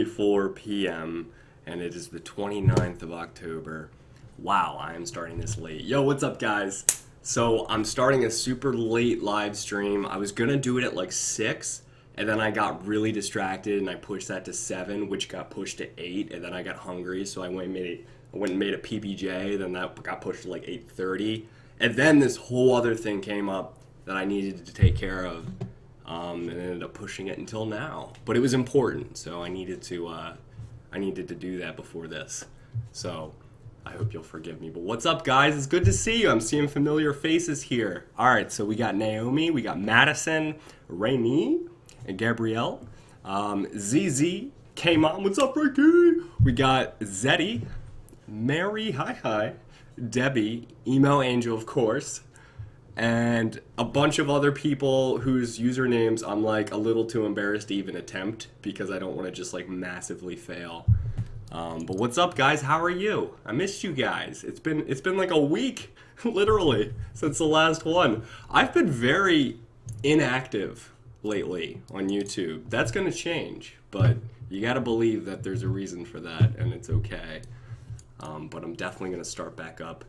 4 p.m. and it is the 29th of October. Wow, I am starting this late. Yo, what's up, guys? So I'm starting a super late live stream. I was gonna do it at like 6, and then I got really distracted and I pushed that to 7, which got pushed to 8, and then I got hungry, so I went and made a PBJ, then that got pushed to like 8:30, and then this whole other thing came up that I needed to take care of. And ended up pushing it until now. But it was important, so I needed to do that before this. So I hope you'll forgive me. But what's up, guys? It's good to see you. I'm seeing familiar faces here. All right, so we got Naomi, we got Madison, Rainy, and Gabrielle. ZZ came on. What's up, Ricky? We got Zeddy, Mary, hi, Debbie, Emo Angel, of course, and a bunch of other people whose usernames I'm like a little too embarrassed to even attempt because I don't want to just like massively fail. But what's up, guys? How are you? I missed you guys. It's been like a week, literally, since the last one. I've been very inactive lately on YouTube. That's gonna change, but you gotta believe that there's a reason for that, and it's okay. But I'm definitely gonna start back up.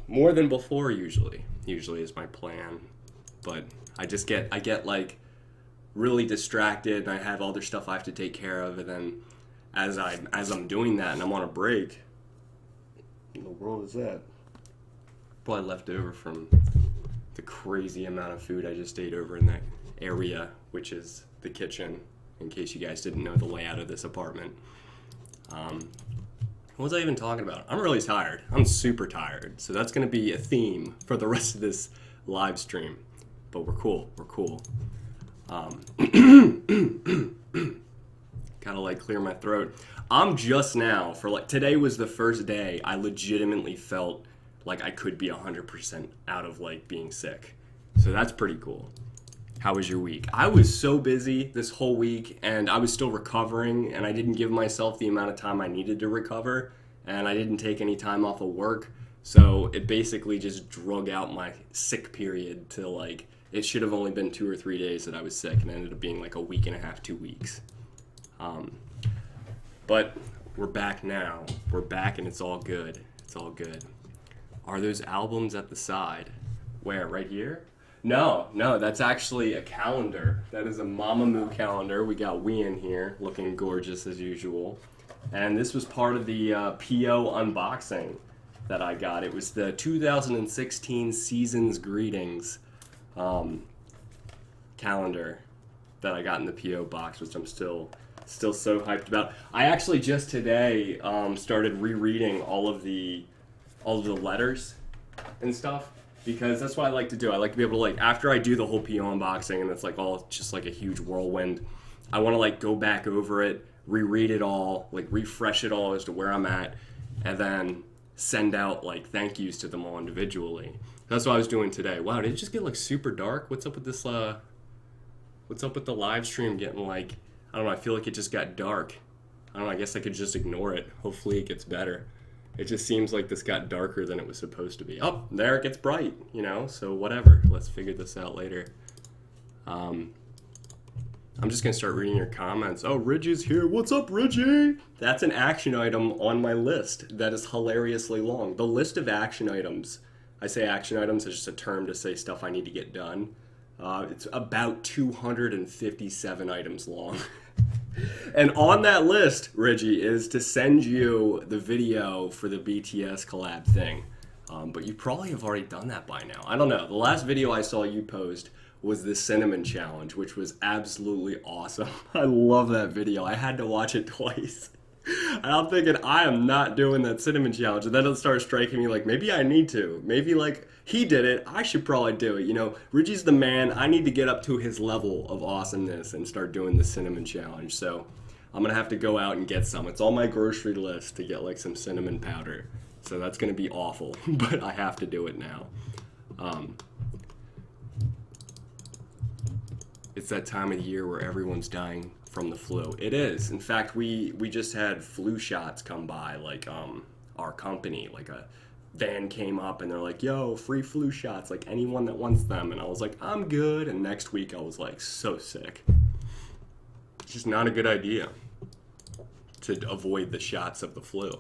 More than before usually is my plan, but I get like really distracted and I have other stuff I have to take care of, and then as I'm doing that and I'm on a break, what in the world is that? Probably left over from the crazy amount of food I just ate over in that area, which is the kitchen, in case you guys didn't know the layout of this apartment. What was I even talking about? I'm really tired. I'm super tired. So that's going to be a theme for the rest of this live stream. But we're cool. Gotta like clear my throat. I'm just now, for like, today was the first day I legitimately felt like I could be 100% out of like being sick. So that's pretty cool. How was your week? I was so busy this whole week, and I was still recovering, and I didn't give myself the amount of time I needed to recover, and I didn't take any time off of work, so it basically just drug out my sick period to like, it should have only been 2 or 3 days that I was sick, and it ended up being like a week and a half, 2 weeks. But we're back now. We're back, and it's all good. It's all good. Are those albums at the side? Where, right here? No, that's actually a calendar. That is a Mamamoo calendar. We got Wee here, looking gorgeous as usual. And this was part of the PO unboxing that I got. It was the 2016 Seasons Greetings calendar that I got in the PO box, which I'm still so hyped about. I actually just today started rereading all of the letters and stuff, because that's what I like to do. I like to be able to, like, after I do the whole PO unboxing and it's like all just like a huge whirlwind, I want to like go back over it, reread it all, like refresh it all as to where I'm at, and then send out like thank yous to them all individually. That's what I was doing today. Wow, did it just get like super dark? What's up with this what's up with the live stream getting like, I don't know, I feel like it just got dark. I don't know, I guess I could just ignore it. Hopefully it gets better. It just seems like this got darker than it was supposed to be. Oh, there it gets bright, you know, so whatever. Let's figure this out later. I'm just going to start reading your comments. Oh, Ridgie's here. What's up, Ridgie? That's an action item on my list that is hilariously long. The list of action items, I say action items is just a term to say stuff I need to get done. It's about 257 items long. And on that list, Reggie, is to send you the video for the BTS collab thing. But you probably have already done that by now. I don't know. The last video I saw you post was the cinnamon challenge, which was absolutely awesome. I love that video. I had to watch it twice. And I'm thinking, I am not doing that cinnamon challenge. And then it started striking me like, maybe I need to. Maybe like, he did it, I should probably do it. You know, Reggie's the man. I need to get up to his level of awesomeness and start doing the cinnamon challenge. So I'm going to have to go out and get some. It's on my grocery list to get like some cinnamon powder. So that's going to be awful, but I have to do it now. It's that time of the year where everyone's dying from the flu. It is. In fact, we just had flu shots come by, like our company, like a van came up and they're like, yo, free flu shots, like anyone that wants them. And I was like, I'm good. And next week I was like so sick. It's just not a good idea. to avoid the shots of the flu.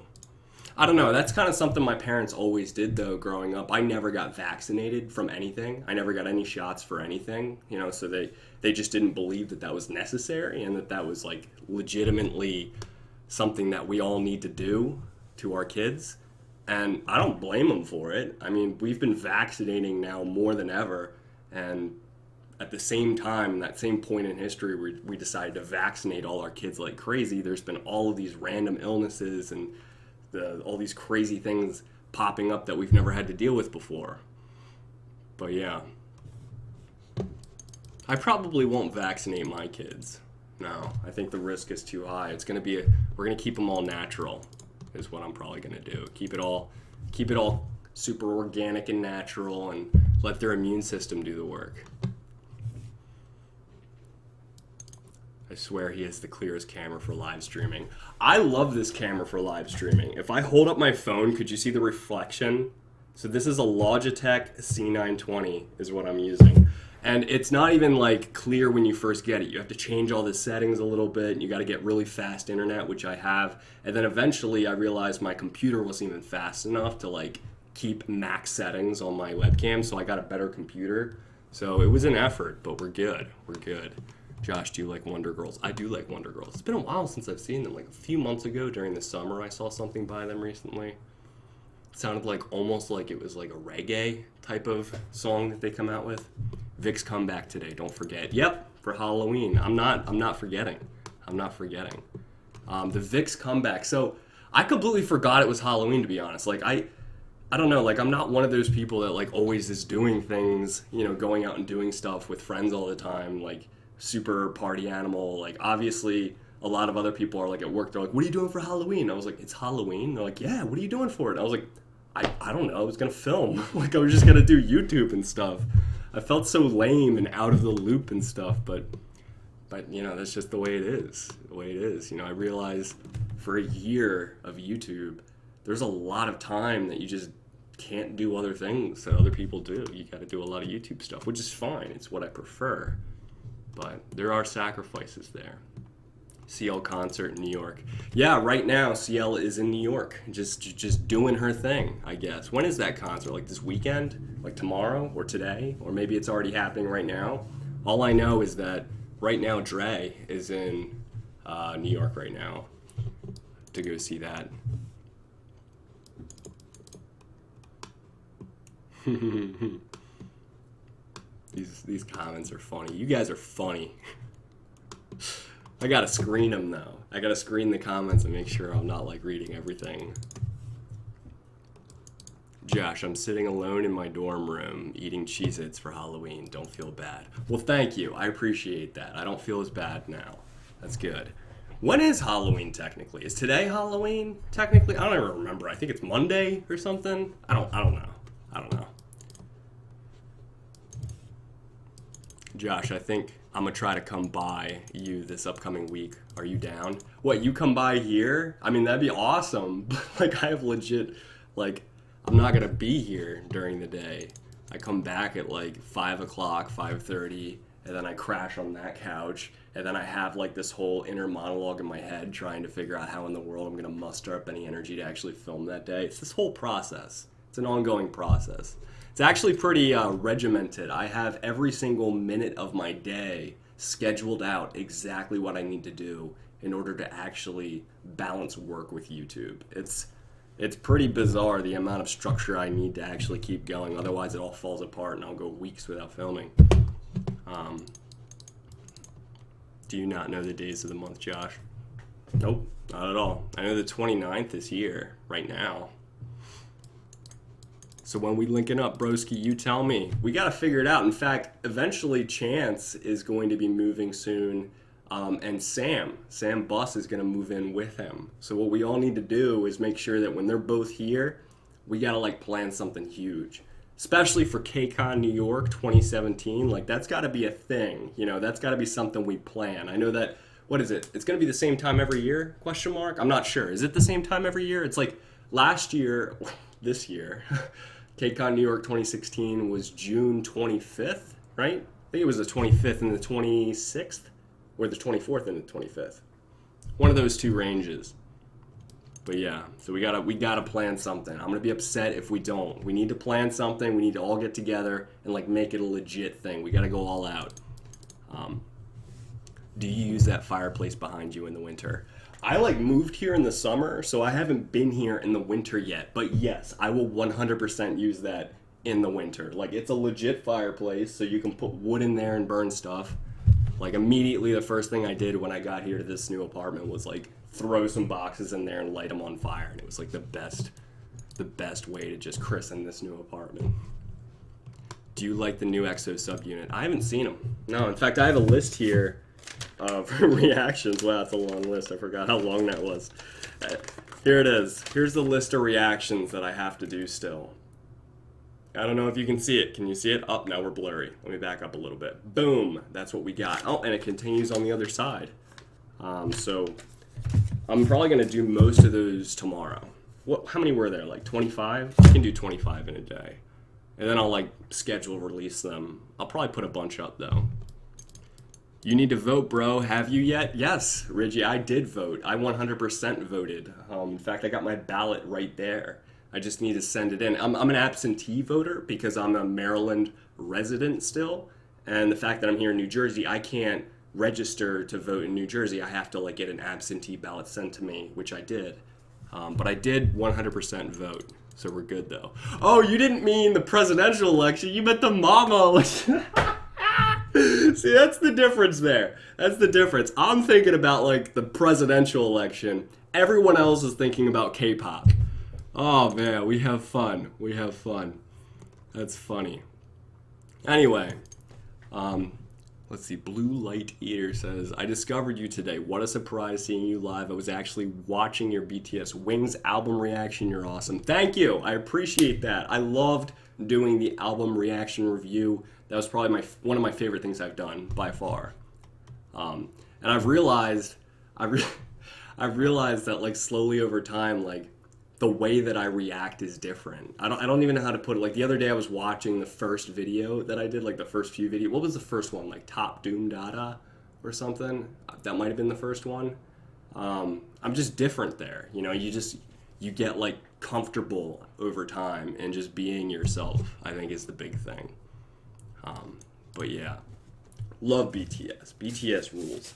I don't know. That's kind of something my parents always did, though, growing up. I never got vaccinated from anything. I never got any shots for anything, so they just didn't believe that that was necessary and that that was, like, legitimately something that we all need to do to our kids. And I don't blame them for it. I mean, we've been vaccinating now more than ever, and at the same time, that same point in history where we decided to vaccinate all our kids like crazy, there's been all of these random illnesses and all these crazy things popping up that we've never had to deal with before. But yeah, I probably won't vaccinate my kids. No, I think the risk is too high. We're gonna keep them all natural, is what I'm probably gonna do. Keep it all super organic and natural, and let their immune system do the work. I swear he has the clearest camera for live streaming. I love this camera for live streaming. If I hold up my phone, could you see the reflection? So this is a Logitech C920 is what I'm using. And it's not even like clear when you first get it. You have to change all the settings a little bit, and you got to get really fast internet, which I have. And then eventually I realized my computer wasn't even fast enough to like keep max settings on my webcam, so I got a better computer. So it was an effort, but we're good. We're good. Josh, do you like Wonder Girls? I do like Wonder Girls. It's been a while since I've seen them. Like a few months ago during the summer, I saw something by them recently. It sounded like almost like it was like a reggae type of song that they come out with. Vic's comeback today, don't forget. Yep, for Halloween. I'm not forgetting. I'm not forgetting. The Vic's comeback. So I completely forgot it was Halloween, to be honest. Like I don't know, like I'm not one of those people that like always is doing things, going out and doing stuff with friends all the time, like super party animal. Like obviously a lot of other people are like at work, they're like, what are you doing for Halloween? I was like, it's Halloween. They're like, yeah, what are you doing for it? I was like, I don't know, I was gonna film. Like I was just gonna do YouTube and stuff. I felt so lame and out of the loop and stuff, but that's just the way it is. I realized for a year of YouTube, there's a lot of time that you just can't do other things that other people do. You got to do a lot of YouTube stuff, which is fine. It's what I prefer. But there are sacrifices there. CL concert in New York. Yeah, right now CL is in New York, just doing her thing, I guess. When is that concert? Like this weekend? Like tomorrow or today? Or maybe it's already happening right now? All I know is that right now Dre is in New York right now to go see that. These comments are funny. You guys are funny. I gotta screen them though. I gotta screen the comments and make sure I'm not like reading everything. Josh, I'm sitting alone in my dorm room eating Cheez-Its for Halloween. Don't feel bad. Well, thank you. I appreciate that. I don't feel as bad now. That's good. When is Halloween technically? Is today Halloween technically? I don't even remember. I think it's Monday or something. I don't know. Josh, I think I'm gonna try to come by you this upcoming week. Are you down? What, you come by here? I mean, that'd be awesome. Like, I have legit, like, I'm not gonna be here during the day. I come back at like 5 o'clock, 5:30, and then I crash on that couch, and then I have like this whole inner monologue in my head trying to figure out how in the world I'm gonna muster up any energy to actually film that day. It's this whole process. It's an ongoing process. It's actually pretty regimented. I have every single minute of my day scheduled out exactly what I need to do in order to actually balance work with YouTube. It's pretty bizarre the amount of structure I need to actually keep going. Otherwise, it all falls apart and I'll go weeks without filming. Do you not know the days of the month, Josh? Nope, not at all. I know the 29th is here right now. So when we linking up, broski, you tell me. We got to figure it out. In fact, eventually Chance is going to be moving soon, and Sam Buss is going to move in with him. So what we all need to do is make sure that when they're both here, we got to like plan something huge. Especially for KCON New York 2017, like that's got to be a thing. That's got to be something we plan. I know that, what is it? It's going to be the same time every year? ? I'm not sure. Is it the same time every year? It's like last year, this year, KCON New York 2016 was June 25th, right? I think it was the 25th and the 26th, or the 24th and the 25th. One of those two ranges. But yeah, so we gotta plan something. I'm gonna be upset if we don't. We need to plan something. We need to all get together and like make it a legit thing. We gotta go all out. Do you use that fireplace behind you in the winter? I like moved here in the summer, so I haven't been here in the winter yet. But yes, I will 100% use that in the winter. Like, it's a legit fireplace, so you can put wood in there and burn stuff. Like, immediately the first thing I did when I got here to this new apartment was like throw some boxes in there and light them on fire, and it was like the best way to just christen this new apartment. Do you like the new EXO subunit? I haven't seen them. No, in fact, I have a list here of reactions. Wow, that's a long list. I forgot how long that was. Here it is. Here's the list of reactions that I have to do still. I don't know if you can see it. Can you see it? Oh, now we're blurry. Let me back up a little bit. Boom. That's what we got. Oh, and it continues on the other side. So I'm probably going to do most of those tomorrow. How many were there? Like 25? I can do 25 in a day. And then I'll like schedule release them. I'll probably put a bunch up though. You need to vote, bro. Have you yet? Yes, Reggie, I did vote. I 100% voted. In fact, I got my ballot right there. I just need to send it in. I'm an absentee voter because I'm a Maryland resident still. And the fact that I'm here in New Jersey, I can't register to vote in New Jersey. I have to like get an absentee ballot sent to me, which I did. But I did 100% vote. So we're good though. Oh, you didn't mean the presidential election. You meant the mama election. See, that's the difference there. That's the difference. I'm thinking about like the presidential election. Everyone else is thinking about K-pop. Oh man, we have fun. We have fun. That's funny. Anyway, let's see. Blue Light Eater says, I discovered you today. What a surprise seeing you live. I was actually watching your BTS Wings album reaction. You're awesome. Thank you. I appreciate that. I loved doing the album reaction review. That was probably one of my favorite things I've done by far. And I've realized that like slowly over time, like the way that I react is different. I don't even know how to put it. Like the other day I was watching the first video that I did, like the first few videos. What was the first one? Like Top Doom Dada or something? That might have been the first one. I'm just different there. You know, you get like comfortable over time and just being yourself, I think is the big thing. But yeah, love BTS. BTS rules.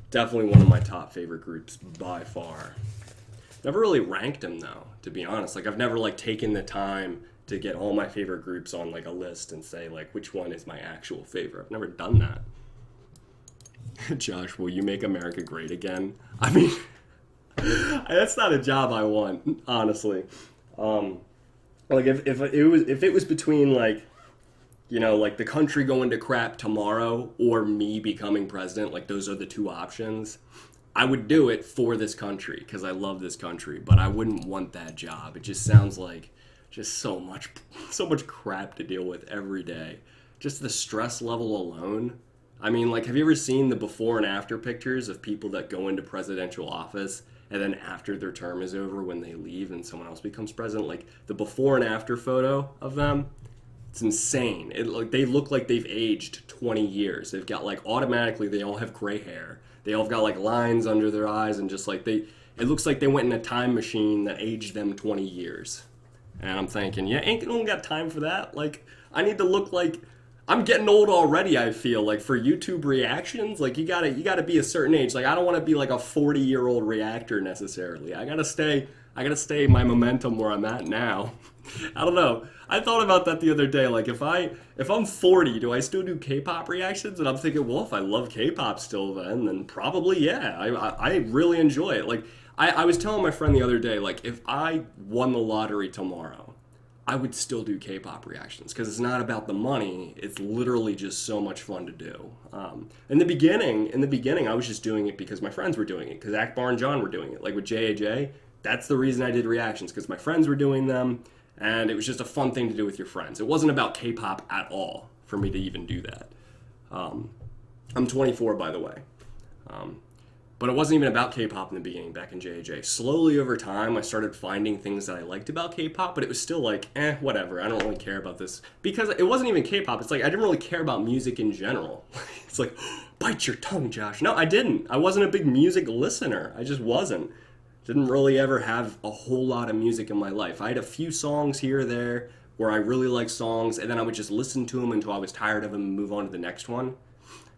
Definitely one of my top favorite groups by far. Never really ranked them though, to be honest. Like I've never like taken the time to get all my favorite groups on like a list and say like which one is my actual favorite. I've never done that. Josh, will you make America great again? I mean, that's not a job I want, honestly. Like if it was between like, you know, like the country going to crap tomorrow or me becoming president, like those are the two options. I would do it for this country because I love this country, but I wouldn't want that job. It just sounds like just so much crap to deal with every day. Just the stress level alone. I mean, like, have you ever seen the before and after pictures of people that go into presidential office and then after their term is over when they leave and someone else becomes president? Like the before and after photo of them. It's insane. They look like they've aged 20 years. They've got like automatically they all have gray hair. They all got like lines under their eyes and just like it looks like they went in a time machine that aged them 20 years. And I'm thinking, yeah, ain't no one got time for that. Like I need to look like I'm getting old already, I feel like for YouTube reactions, like you gotta be a certain age. Like I don't want to be like a 40-year-old reactor necessarily. I gotta stay my momentum where I'm at now. I don't know. I thought about that the other day. Like if I'm 40, do I still do K-pop reactions? And I'm thinking, well, if I love K-pop still then probably yeah. I really enjoy it. Like I was telling my friend the other day, like if I won the lottery tomorrow, I would still do K-pop reactions because it's not about the money. It's literally just so much fun to do. In the beginning, I was just doing it because my friends were doing it because Akbar and John were doing it. Like with JAJ, that's the reason I did reactions because my friends were doing them. And it was just a fun thing to do with your friends. It wasn't about K-pop at all for me to even do that. I'm 24, by the way. But it wasn't even about K-pop in the beginning, back in JJ. Slowly over time, I started finding things that I liked about K-pop, but it was still like, whatever. I don't really care about this. Because it wasn't even K-pop. It's like, I didn't really care about music in general. It's like, bite your tongue, Josh. No, I didn't. I wasn't a big music listener. I just wasn't. Didn't really ever have a whole lot of music in my life. I had a few songs here or there where I really liked songs, and then I would just listen to them until I was tired of them and move on to the next one.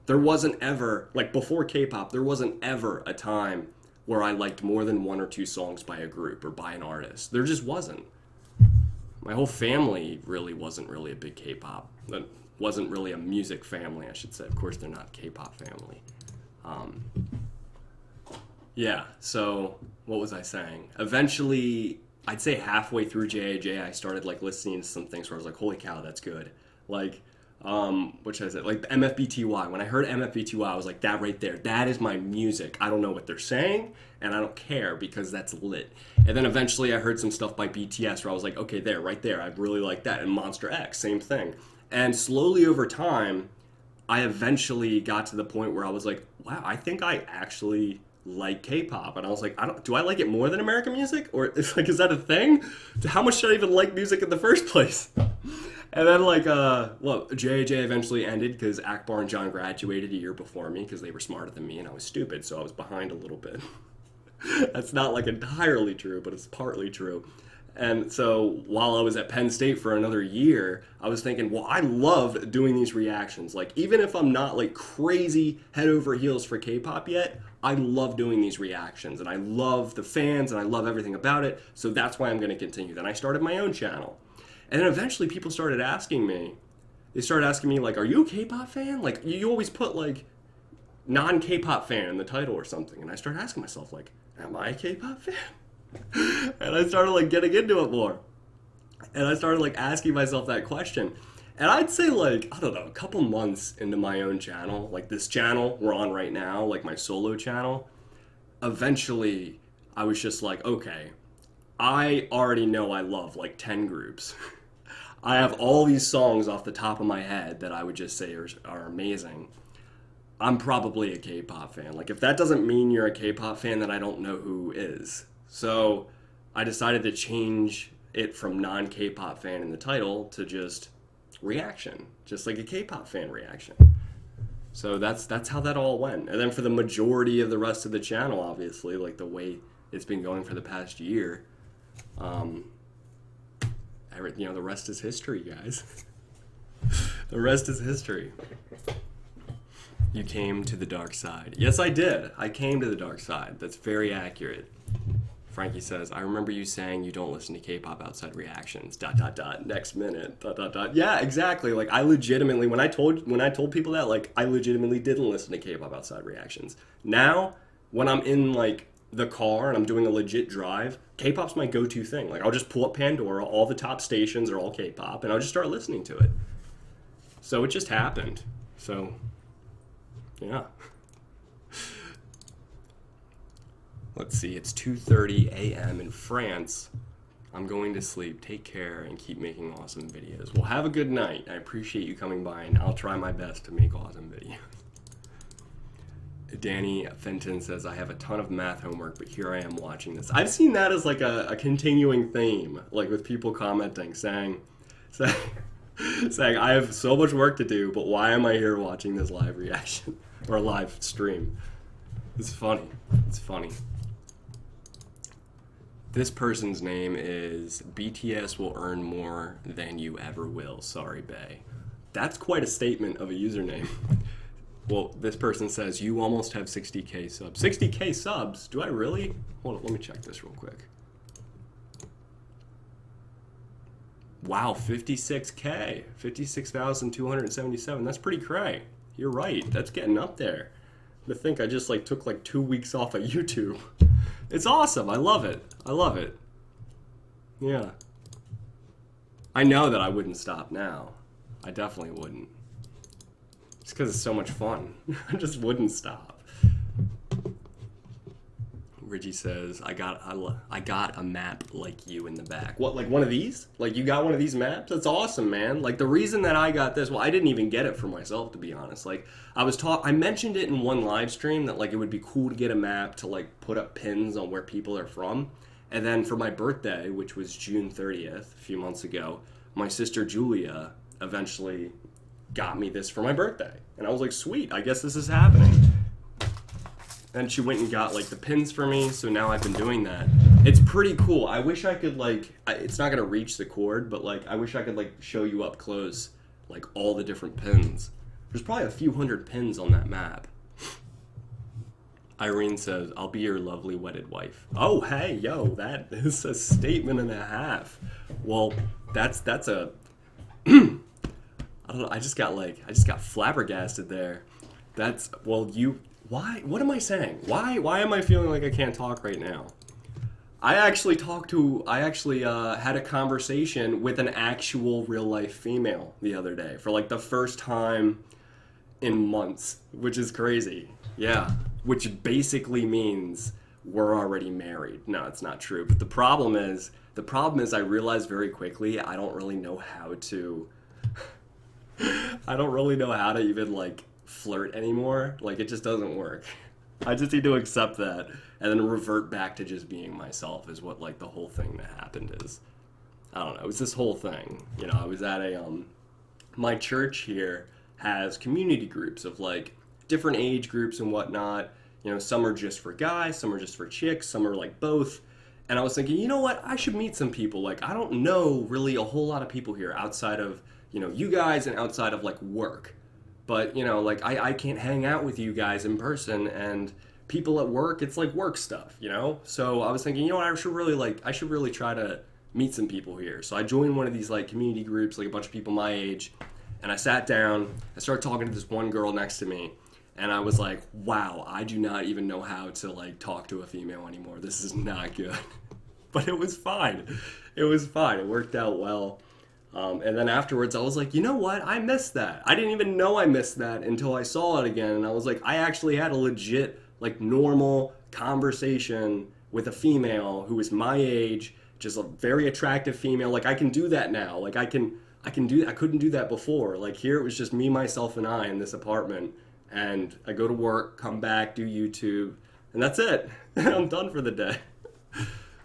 There wasn't ever, like before K-pop, there wasn't ever a time where I liked more than one or two songs by a group or by an artist. There just wasn't. My whole family really wasn't really a big K-pop. That wasn't really a music family, I should say. Of course, they're not a K-pop family. Yeah, so what was I saying? Eventually, I'd say halfway through JAJ, I started like listening to some things where I was like, holy cow, that's good. Like, what should I say? Like the MFBTY. When I heard MFBTY, I was like, that right there, that is my music. I don't know what they're saying, and I don't care because that's lit. And then eventually I heard some stuff by BTS where I was like, okay, there, right there, I really like that. And Monster X, same thing. And slowly over time, I eventually got to the point where I was like, wow, I think I actually like K-pop. And I was like, do I like it more than American music? Or it's like, is that a thing? How much should I even like music in the first place? And then like, JJ eventually ended because Akbar and John graduated a year before me because they were smarter than me and I was stupid, so I was behind a little bit. That's not like entirely true, but it's partly true. And so while I was at Penn State for another year, I was thinking, well, I love doing these reactions. Like, even if I'm not like crazy head over heels for K-pop yet, I love doing these reactions and I love the fans and I love everything about it. So that's why I'm going to continue. Then I started my own channel. And then eventually people started asking me, like, are you a K-pop fan? Like, you always put, like, non-K-pop fan in the title or something. And I started asking myself, like, am I a K-pop fan? And I started, like, getting into it more. And I started, like, asking myself that question. And I'd say, like, I don't know, a couple months into my own channel, like this channel we're on right now, like my solo channel, eventually I was just like, okay, I already know I love, like, 10 groups. I have all these songs off the top of my head that I would just say are amazing. I'm probably a K-pop fan. Like, if that doesn't mean you're a K-pop fan, then I don't know who is. So I decided to change it from non-K-pop fan in the title to just reaction, just like a K-pop fan reaction. So that's how that all went. And then for the majority of the rest of the channel, obviously, like the way it's been going for the past year, the rest is history, guys. The rest is history. You came to the dark side. Yes, I did. I came to the dark side. That's very accurate. Frankie says, I remember you saying you don't listen to K-pop outside reactions, ... next minute, ... Yeah, exactly. Like, I legitimately, when I told people that, like, I legitimately didn't listen to K-pop outside reactions. Now, when I'm in, like, the car and I'm doing a legit drive, K-pop's my go-to thing. Like, I'll just pull up Pandora, all the top stations are all K-pop, and I'll just start listening to it. So it just happened. So, yeah. Let's see, it's 2:30 a.m. in France. I'm going to sleep. Take care and keep making awesome videos. Well, have a good night. I appreciate you coming by, and I'll try my best to make awesome videos. Danny Fenton says, I have a ton of math homework, but here I am watching this. I've seen that as like a continuing theme, like with people commenting, saying, I have so much work to do, but why am I here watching this live reaction or live stream? It's funny. It's funny. This person's name is BTS will earn more than you ever will. Sorry, Bae. That's quite a statement of a username. Well, this person says, you almost have 60K subs. 60K subs? Do I really? Hold on, let me check this real quick. Wow, 56K. 56,277. That's pretty cray. You're right. That's getting up there. To think I just like took like 2 weeks off of YouTube. It's awesome. I love it. I love it. Yeah. I know that I wouldn't stop now. I definitely wouldn't. Just because it's so much fun. I just wouldn't stop. Reggie says, I got a map like you in the back. What, like one of these? Like you got one of these maps? That's awesome, man. Like the reason that I got this, well, I didn't even get it for myself, to be honest. Like I mentioned it in one live stream that like it would be cool to get a map to like put up pins on where people are from. And then for my birthday, which was June 30th, a few months ago, my sister Julia eventually got me this for my birthday. And I was like, sweet, I guess this is happening. And she went and got like the pins for me, so now I've been doing that. It's pretty cool. I wish I could like, it's not gonna reach the cord, but like I wish I could like show you up close like all the different pins. There's probably a few hundred pins on that map. Irene says, I'll be your lovely wedded wife. Oh, hey, yo, that is a statement and a half. Well, that's a, I don't know, I just got flabbergasted there. What am I saying? Why am I feeling like I can't talk right now? I actually had a conversation with an actual real life female the other day for like the first time in months, which is crazy. Yeah. Which basically means we're already married. No, it's not true. But the problem is I realized very quickly I don't really know how to even like flirt anymore. Like it just doesn't work. I just need to accept that and then revert back to just being myself is what like the whole thing that happened is. I don't know. It's this whole thing. You know, I was at my church here has community groups of like different age groups and whatnot. You know, some are just for guys, some are just for chicks, some are like both. And I was thinking, you know what? I should meet some people. Like, I don't know really a whole lot of people here outside of, you know, you guys and outside of like work. But, you know, like I can't hang out with you guys in person, and people at work, it's like work stuff, you know? So I was thinking, you know what? I should really try to meet some people here. So I joined one of these like community groups, like a bunch of people my age, and I sat down, I started talking to this one girl next to me. And I was like, wow, I do not even know how to like talk to a female anymore. This is not good. But it was fine. It was fine. It worked out well. And then afterwards, I was like, you know what? I missed that. I didn't even know I missed that until I saw it again. And I was like, I actually had a legit, like normal conversation with a female who was my age, just a very attractive female. Like I can do that now. Like I can do, I couldn't do that before. Like here it was just me, myself, and I in this apartment. And I go to work, come back, do YouTube, and that's it. I'm done for the day.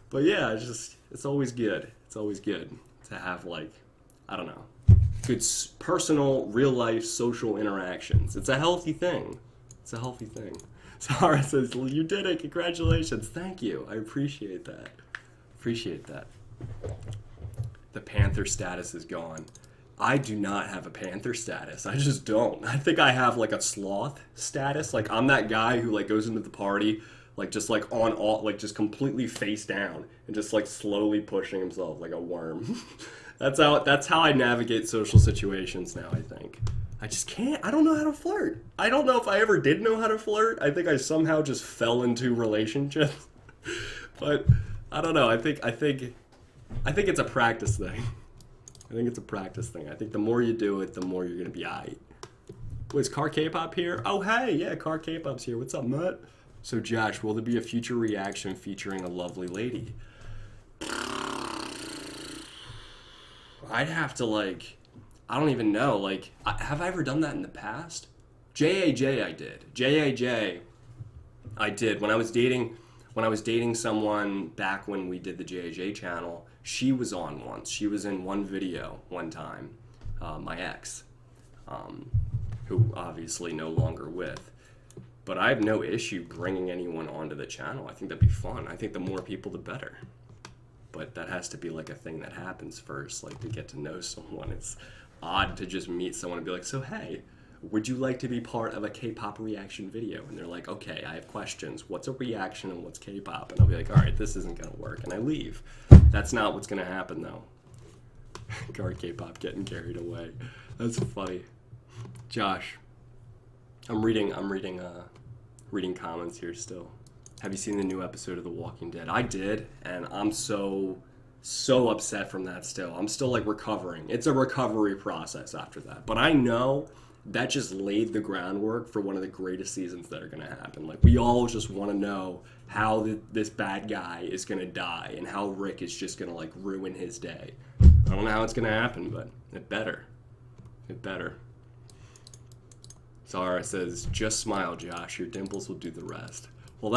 But yeah, it's always good. It's always good to have like, I don't know, good personal, real life, social interactions. It's a healthy thing. It's a healthy thing. Sarah says, you did it. Congratulations. Thank you. I appreciate that. Appreciate that. The Panther status is gone. I do not have a Panther status. I just don't. I think I have like a sloth status. Like I'm that guy who like goes into the party like just like on all like just completely face down and just like slowly pushing himself like a worm. That's how I navigate social situations now, I think. I just can't. I don't know how to flirt. I don't know if I ever did know how to flirt. I think I somehow just fell into relationships. But I don't know. I think it's a practice thing. I think it's a practice thing. I think the more you do it, the more you're going to be aight. Was Car K-Pop here? Oh, hey, yeah, Car K-Pop's here. What's up, Mutt? So, Josh, will there be a future reaction featuring a lovely lady? I'd have to, like, I don't even know. Like, have I ever done that in the past? J.A.J. I did. J.A.J. I did. When I was dating someone back when we did the J.A.J. channel, she was on once. She was in one video one time, my ex, who obviously no longer with. But I have no issue bringing anyone onto the channel. I think that'd be fun. I think the more people, the better. But that has to be like a thing that happens first, like to get to know someone. It's odd to just meet someone and be like, so hey, would you like to be part of a K-pop reaction video? And they're like, okay, I have questions. What's a reaction and what's K-pop? And I'll be like, all right, this isn't going to work. And I leave. That's not what's going to happen, though. Guard K-pop getting carried away. That's funny. Josh, I'm reading comments here still. Have you seen the new episode of The Walking Dead? I did, and I'm so upset from that still. I'm still like recovering. It's a recovery process after that. But I know that just laid the groundwork for one of the greatest seasons that are going to happen. Like, we all just want to know how this bad guy is going to die and how Rick is just going to, like, ruin his day. I don't know how it's going to happen, but it better. It better. Zara says, just smile, Josh. Your dimples will do the rest. Well,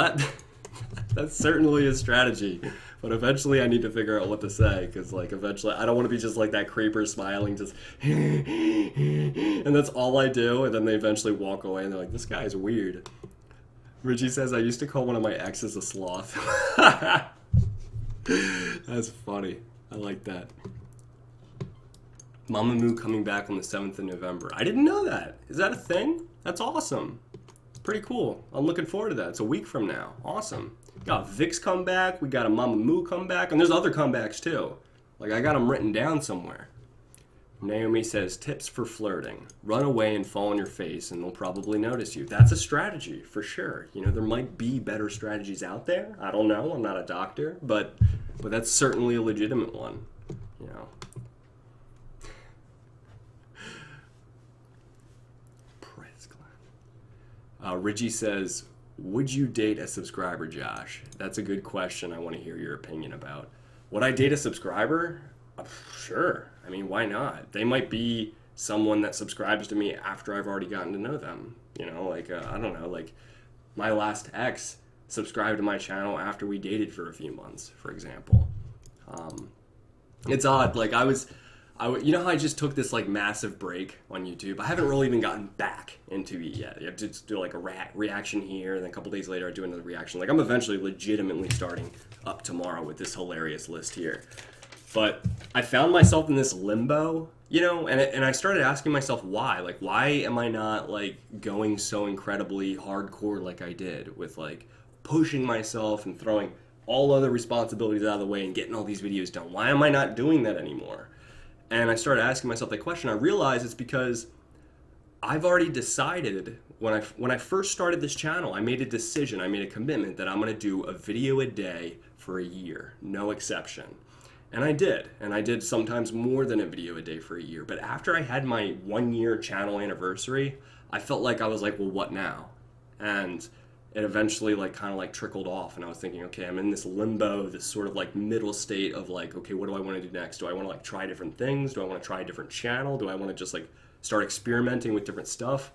that's certainly a strategy. But eventually I need to figure out what to say, because, like, eventually I don't want to be just like that creeper smiling, just and that's all I do, and then they eventually walk away and they're like, this guy is weird. Richie says, I used to call one of my exes a sloth. That's funny. I like that. Mama Moo coming back on the 7th of November. I didn't know that. Is that a thing? That's awesome. Pretty cool. I'm looking forward to that. It's a week from now. Awesome. Got Vic's come back. We got a Mama Moo come back. And there's other comebacks too. Like, I got them written down somewhere. Naomi says, tips for flirting. Run away and fall on your face and they'll probably notice you. That's a strategy for sure. You know, there might be better strategies out there. I don't know. I'm not a doctor. But that's certainly a legitimate one. You know. Richie says, would you date a subscriber, Josh? That's a good question I want to hear your opinion about. Would I date a subscriber? Sure. I mean, why not? They might be someone that subscribes to me after I've already gotten to know them. You know, like, I don't know, like, my last ex subscribed to my channel after we dated for a few months, for example. It's odd. Like, you know how I just took this, like, massive break on YouTube? I haven't really even gotten back into it yet. I have to do, like, a reaction here, and then a couple days later I do another reaction. Like, I'm eventually legitimately starting up tomorrow with this hilarious list here. But I found myself in this limbo, you know, and I started asking myself why. Like, why am I not, like, going so incredibly hardcore like I did with, like, pushing myself and throwing all other responsibilities out of the way and getting all these videos done? Why am I not doing that anymore? And I started asking myself that question. I realized it's because I've already decided when I first started this channel, I made a decision, I made a commitment that I'm going to do a video a day for a year, no exception. And I did sometimes more than a video a day for a year. But after I had my 1-year channel anniversary, I felt like I was like, well, what now? And it eventually, like, kind of, like, trickled off, and I was thinking, okay, I'm in this limbo, this sort of, like, middle state of, like, okay, what do I want to do next? Do I want to, like, try different things? Do I want to try a different channel? Do I want to just, like, start experimenting with different stuff?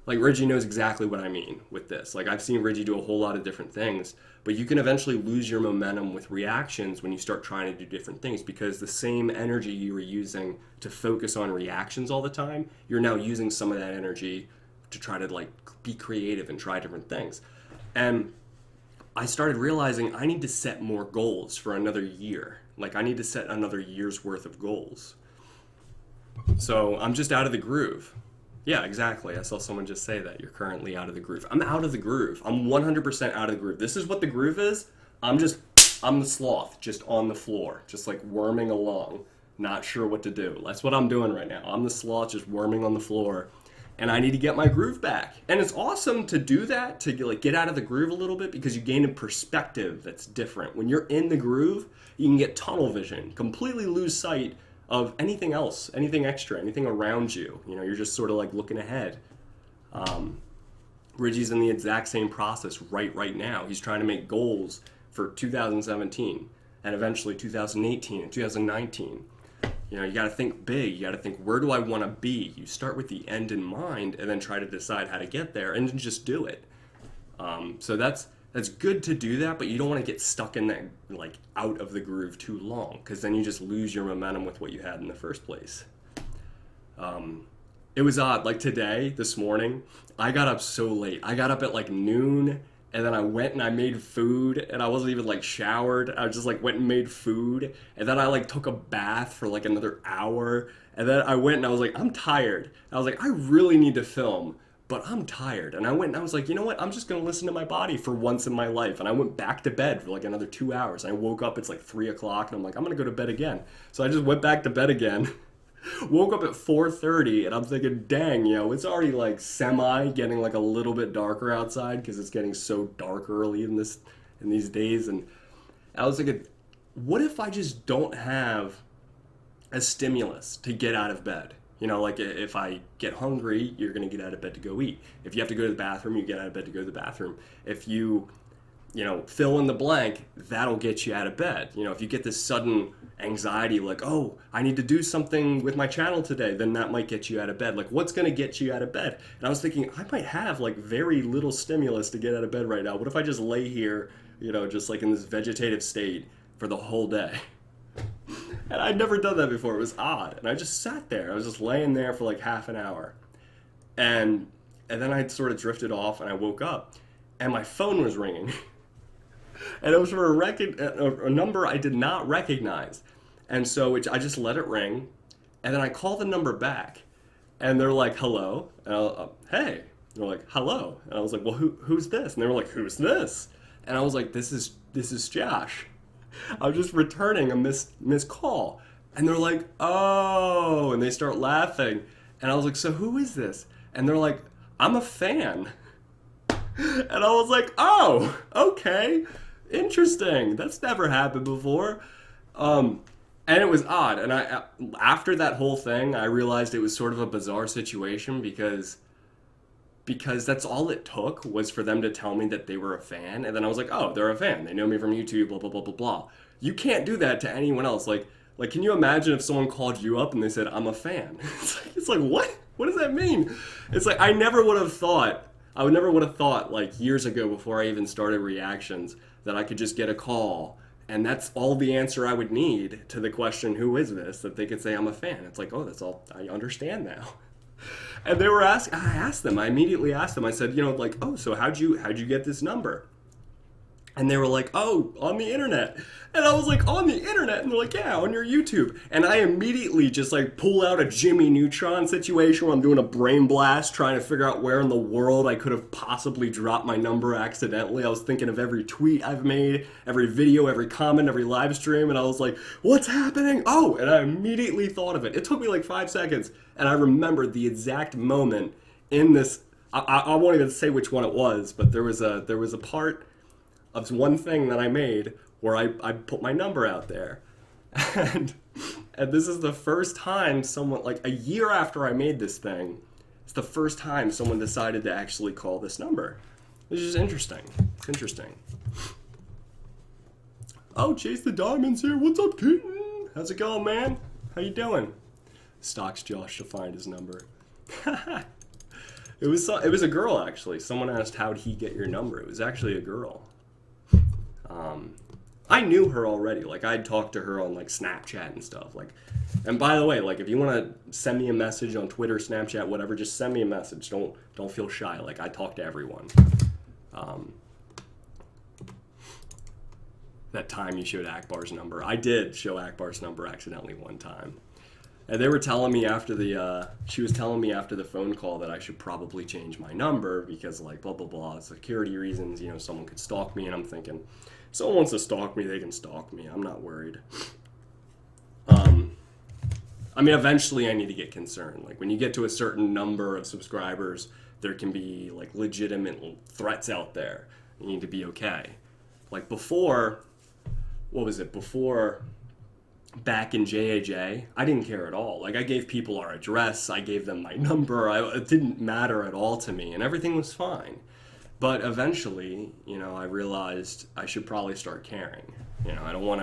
Like, Reggie knows exactly what I mean with this. Like, I've seen Reggie do a whole lot of different things, but you can eventually lose your momentum with reactions when you start trying to do different things, because the same energy you were using to focus on reactions all the time, you're now using some of that energy to try to, like, be creative and try different things. And I started realizing I need to set more goals for another year. Like, I need to set another year's worth of goals. So I'm just out of the groove. Yeah, exactly. I saw someone just say that. You're currently out of the groove. I'm out of the groove. I'm 100% out of the groove. This is what the groove is. I'm the sloth, just on the floor, just, like, worming along, not sure what to do. That's what I'm doing right now. I'm the sloth, just worming on the floor. And I need to get my groove back. And it's awesome to do that, to, like, get out of the groove a little bit, because you gain a perspective that's different. When you're in the groove, you can get tunnel vision, completely lose sight of anything else, anything extra, anything around you. You know, you're just sort of, like, looking ahead. Reggie's in the exact same process right now. He's trying to make goals for 2017 and eventually 2018 and 2019. You know, you got to think big. You got to think, where do I want to be? You start with the end in mind and then try to decide how to get there and then just do it. So that's good to do that, but you don't want to get stuck in that, like, out of the groove too long, because then you just lose your momentum with what you had in the first place. It was odd. Like, this morning, I got up so late. I got up at, like, noon. And then I went and I made food, and I wasn't even, like, showered. I just, like, went and made food. And then I, like, took a bath for, like, another hour. And then I went and I was like, I'm tired. I was like, I really need to film, but I'm tired. And I went and I was like, you know what? I'm just going to listen to my body for once in my life. And I went back to bed for, like, another 2 hours. I woke up, it's like 3 o'clock, and I'm like, I'm going to go to bed again. So I just went back to bed again. Woke up at 4:30, and I'm thinking, dang, you know, it's already, like, getting, like, a little bit darker outside, because it's getting so dark early in these days. And I was thinking, what if I just don't have a stimulus to get out of bed? You know, like if I get hungry, you're going to get out of bed to go eat. If you have to go to the bathroom, you get out of bed to go to the bathroom. If you know, fill in the blank, that'll get you out of bed. You know, if you get this sudden anxiety like, oh, I need to do something with my channel today, then that might get you out of bed. Like, what's going to get you out of bed? And I was thinking, I might have like very little stimulus to get out of bed right now. What if I just lay here, you know, just like in this vegetative state for the whole day? And I'd never done that before. It was odd. And I just sat there. I was just laying there for like half an hour. And then I sort of drifted off and I woke up and my phone was ringing. And it was for a number I did not recognize. And so I just let it ring. And then I called the number back. And they're like, hello. And hey. And they're like, hello. And I was like, well, who's this? And they were like, who's this? And I was like, this is Josh. I'm just returning a missed call. And they're like, oh. And they start laughing. And I was like, so who is this? And they're like, I'm a fan. And I was like, oh, okay. Interesting. That's never happened before. And it was odd. And after that whole thing, I realized it was sort of a bizarre situation because that's all it took was for them to tell me that they were a fan. And then I was like, oh, they're a fan. They know me from YouTube, blah, blah, blah, blah, blah. You can't do that to anyone else. Like, can you imagine if someone called you up and they said, I'm a fan? It's like, what? What does that mean? It's like, I never would have thought, like years ago before I even started reactions, that I could just get a call and that's all the answer I would need to the question, who is this? That they could say I'm a fan. It's like, oh, that's all, I understand now. And they were I immediately asked them, I said, you know, like, oh, so how'd you get this number? And they were like, oh, on the internet. And I was like, on the internet? And they're like, yeah, on your YouTube. And I immediately just like pull out a Jimmy Neutron situation where I'm doing a brain blast trying to figure out where in the world I could have possibly dropped my number accidentally. I was thinking of every tweet I've made, every video, every comment, every live stream. And I was like, what's happening? Oh, and I immediately thought of it. It took me like 5 seconds. And I remembered the exact moment in this. I won't even say which one it was, but there was a part of one thing that I made where I put my number out there. And this is the first time someone, like a year after I made this thing, it's the first time someone decided to actually call this number. Which is interesting. It's interesting. Oh, Chase the Diamonds here. What's up, kitten? How's it going, man? How you doing? Stalks Josh to find his number. It was a girl, actually. Someone asked, how'd he get your number? It was actually a girl. I knew her already. Like, I'd talked to her on, like, Snapchat and stuff. Like, and by the way, like, if you want to send me a message on Twitter, Snapchat, whatever, just send me a message. Don't feel shy. Like, I talk to everyone. That time you showed Akbar's number. I did show Akbar's number accidentally one time. And they were telling me she was telling me after the phone call that I should probably change my number because, like, blah, blah, blah, security reasons, you know, someone could stalk me. And I'm thinking, if someone wants to stalk me, they can stalk me. I'm not worried. I mean, eventually I need to get concerned. Like, when you get to a certain number of subscribers, there can be, like, legitimate threats out there. You need to be okay. Like, before, what was it? Before, back in JAJ, I didn't care at all. Like, I gave people our address, I gave them my number, it didn't matter at all to me, and everything was fine. But eventually, you know, I realized I should probably start caring. You know, I don't want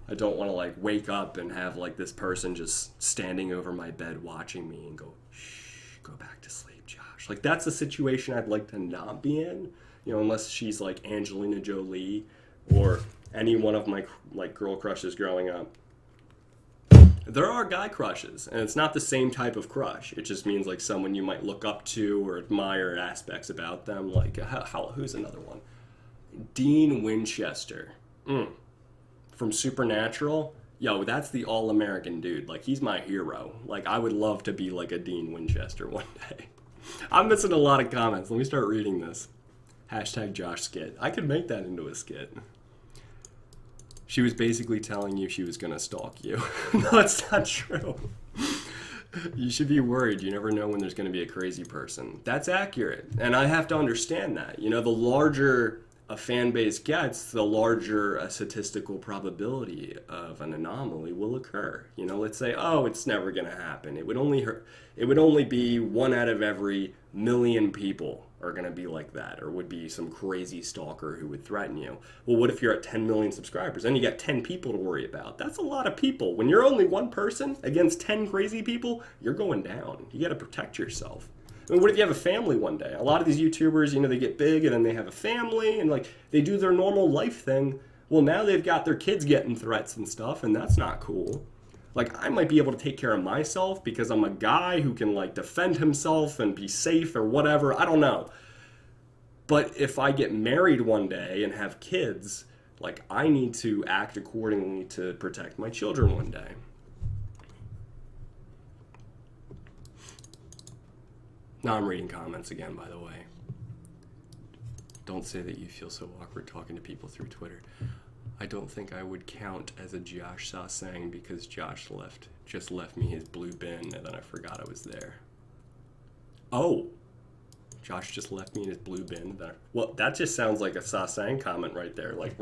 to like wake up and have like this person just standing over my bed watching me and go, shh, go back to sleep, Josh. Like, that's a situation I'd like to not be in, you know, unless she's like Angelina Jolie or any one of my like girl crushes growing up. There are guy crushes, and it's not the same type of crush. It just means like someone you might look up to or admire aspects about them. Like, who's another one? Dean Winchester. From Supernatural. Yo, that's the all-American dude. Like, he's my hero. Like, I would love to be like a Dean Winchester one day. I'm missing a lot of comments. Let me start reading this. Hashtag Josh skit. I could make that into a skit. She was basically telling you she was going to stalk you. No, it's not true. You should be worried. You never know when there's going to be a crazy person. That's accurate. And I have to understand that. You know, the larger a fan base gets, the larger a statistical probability of an anomaly will occur. You know, let's say, oh, it's never going to happen. It would only be 1 out of every 1,000,000 people are going to be like that, or would be some crazy stalker who would threaten you. Well, what if you're at 10 million subscribers? Then you got 10 people to worry about. That's a lot of people. When you're only one person against 10 crazy people, you're going down. You got to protect yourself. I mean, what if you have a family one day? A lot of these YouTubers, you know, they get big and then they have a family and like they do their normal life thing. Well, now they've got their kids getting threats and stuff, and that's not cool. Like, I might be able to take care of myself because I'm a guy who can like defend himself and be safe or whatever. I don't know. But if I get married one day and have kids, like, I need to act accordingly to protect my children one day. Now I'm reading comments again, by the way. Don't say that you feel so awkward talking to people through Twitter. I don't think I would count as a Josh Sassang because Josh just left me his blue bin and then I forgot I was there. Oh, Josh just left me in his blue bin. Well, that just sounds like a Sassang comment right there. Like,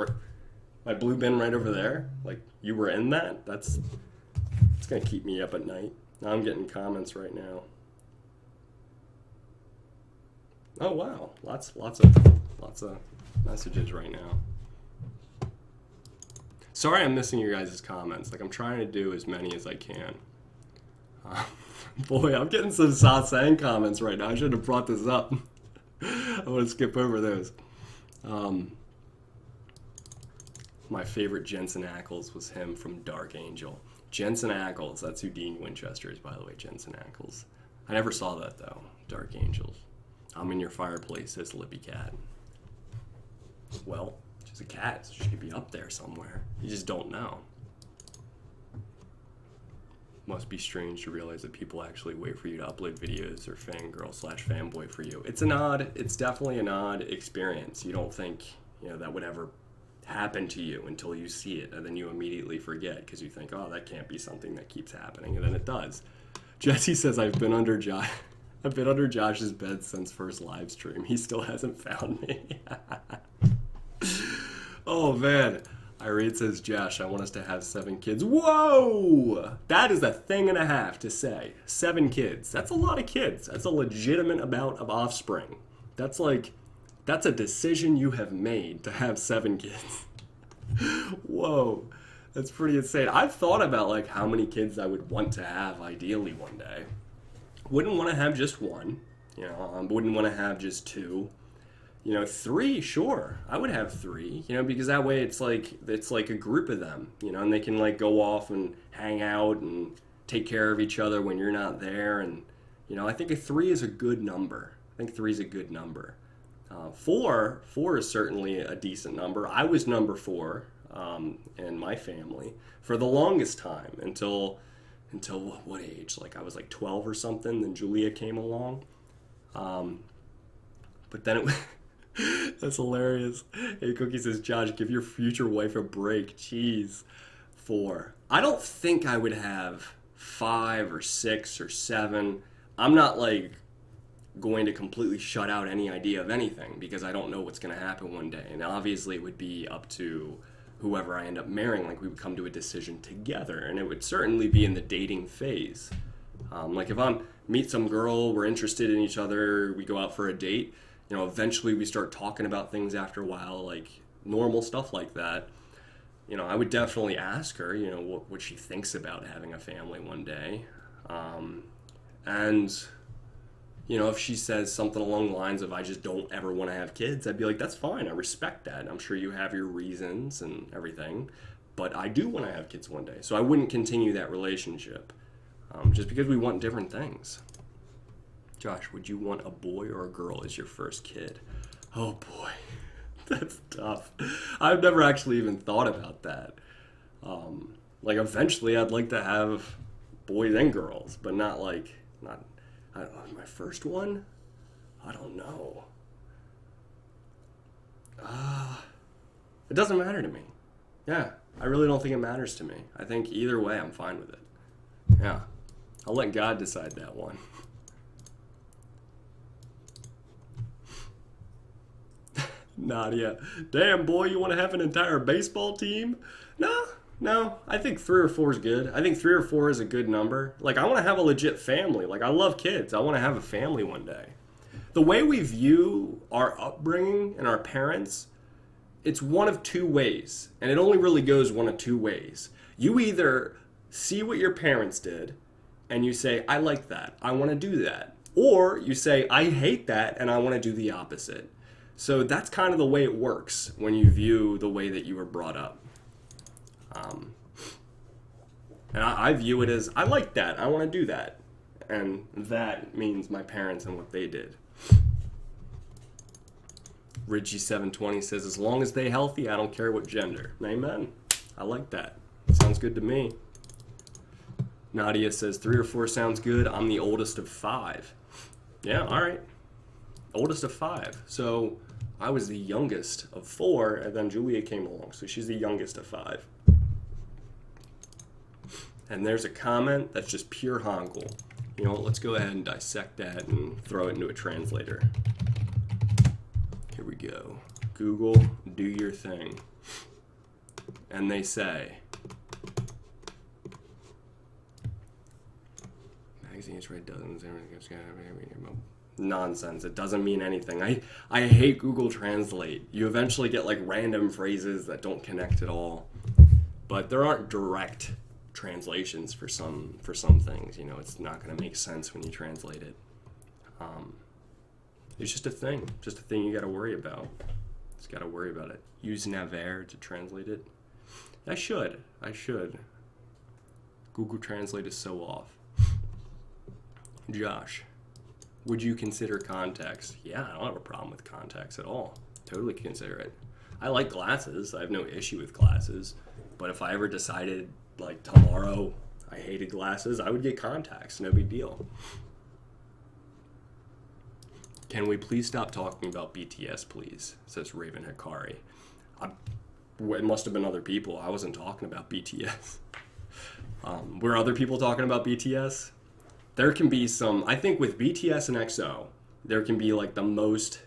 my blue bin right over there? Like, you were in that? It's gonna keep me up at night. Now I'm getting comments right now. Oh wow, lots of messages right now. Sorry I'm missing your guys' comments. Like, I'm trying to do as many as I can. Boy, I'm getting some Sassang comments right now. I should have brought this up. I want to skip over those. My favorite Jensen Ackles was him from Dark Angel. Jensen Ackles, that's who Dean Winchester is, by the way, Jensen Ackles. I never saw that, though, Dark Angels. I'm in your fireplace, says Lippy Cat. Well, she's a cat, so she could be up there somewhere. You just don't know. Must be strange to realize that people actually wait for you to upload videos or fangirl/fanboy for you. It's definitely an odd experience. You don't think, you know, that would ever happen to you until you see it, and then you immediately forget because you think, oh, that can't be something that keeps happening, and then it does. Jesse says, I've been under Josh's bed since first live stream. He still hasn't found me. Oh, man. Irene says, Josh, I want us to have 7 kids. Whoa! That is a thing and a half to say. 7 kids. That's a lot of kids. That's a legitimate amount of offspring. That's a decision you have made to have 7 kids. Whoa. That's pretty insane. I've thought about, like, how many kids I would want to have ideally one day. Wouldn't want to have just 1. You know, wouldn't want to have just 2. You know, 3, sure. I would have 3, you know, because that way it's like a group of them, you know, and they can like go off and hang out and take care of each other when you're not there. And, you know, I think a 3 is a good number. I think 3 is a good number. 4 is certainly a decent number. I was number 4 in my family for the longest time until what age? Like I was like 12 or something. Then Julia came along. But then it that's hilarious. Hey, Cookie says, Josh, give your future wife a break. Jeez. 4. I don't think I would have 5 or 6 or 7. I'm not like going to completely shut out any idea of anything because I don't know what's going to happen one day. And obviously it would be up to whoever I end up marrying. Like we would come to a decision together, and it would certainly be in the dating phase. Like if I meet some girl, we're interested in each other, we go out for a date, you know, eventually we start talking about things after a while, like normal stuff like that. You know, I would definitely ask her, you know, what she thinks about having a family one day. And, you know, if she says something along the lines of, I just don't ever want to have kids, I'd be like, that's fine. I respect that. I'm sure you have your reasons and everything, but I do want to have kids one day. So I wouldn't continue that relationship. Just because we want different things. Josh, would you want a boy or a girl as your first kid? Oh boy, that's tough. I've never actually even thought about that. Like eventually I'd like to have boys and girls, but not I don't know, my first one? I don't know. It doesn't matter to me. Yeah, I really don't think it matters to me. I think either way I'm fine with it. Yeah. I'll let God decide that one. Nadia, damn boy, you want to have an entire baseball team? No, no. I think 3 or 4 is good. I think 3 or 4 is a good number. Like, I want to have a legit family. Like, I love kids. I want to have a family one day. The way we view our upbringing and our parents, it's one of 2 ways. And it only really goes one of 2 ways. You either see what your parents did and you say, I like that. I want to do that. Or you say, I hate that and I want to do the opposite. So that's kind of the way it works when you view the way that you were brought up. And I view it as, I like that. I want to do that. And that means my parents and what they did. Ridgy720 says, as long as they healthy, I don't care what gender. Amen. I like that. Sounds good to me. Nadia says 3 or 4 sounds good. I'm the oldest of 5. Yeah, all right. Oldest of 5. So I was the youngest of 4, and then Julia came along. So she's the youngest of 5. And there's a comment that's just pure Hangul. You know what, let's go ahead and dissect that and throw it into a translator. Here we go. Google, do your thing. And they say, magazines write dozens, nonsense. It doesn't mean anything. I hate Google Translate. You eventually get like random phrases that don't connect at all. But there aren't direct translations for some things. You know, it's not going to make sense when you translate it. It's just a thing you got to worry about. Just got to worry about it. Use Naver to translate it. I should. Google Translate is so off. Josh, would you consider contacts? Yeah, I don't have a problem with contacts at all. Totally consider it. I like glasses. I have no issue with glasses. But if I ever decided, like tomorrow, I hated glasses, I would get contacts. No big deal. Can we please stop talking about BTS, please? Says Raven Hikari. It must have been other people. I wasn't talking about BTS. Were other people talking about BTS? There can be some, I think with BTS and EXO, there can be like the most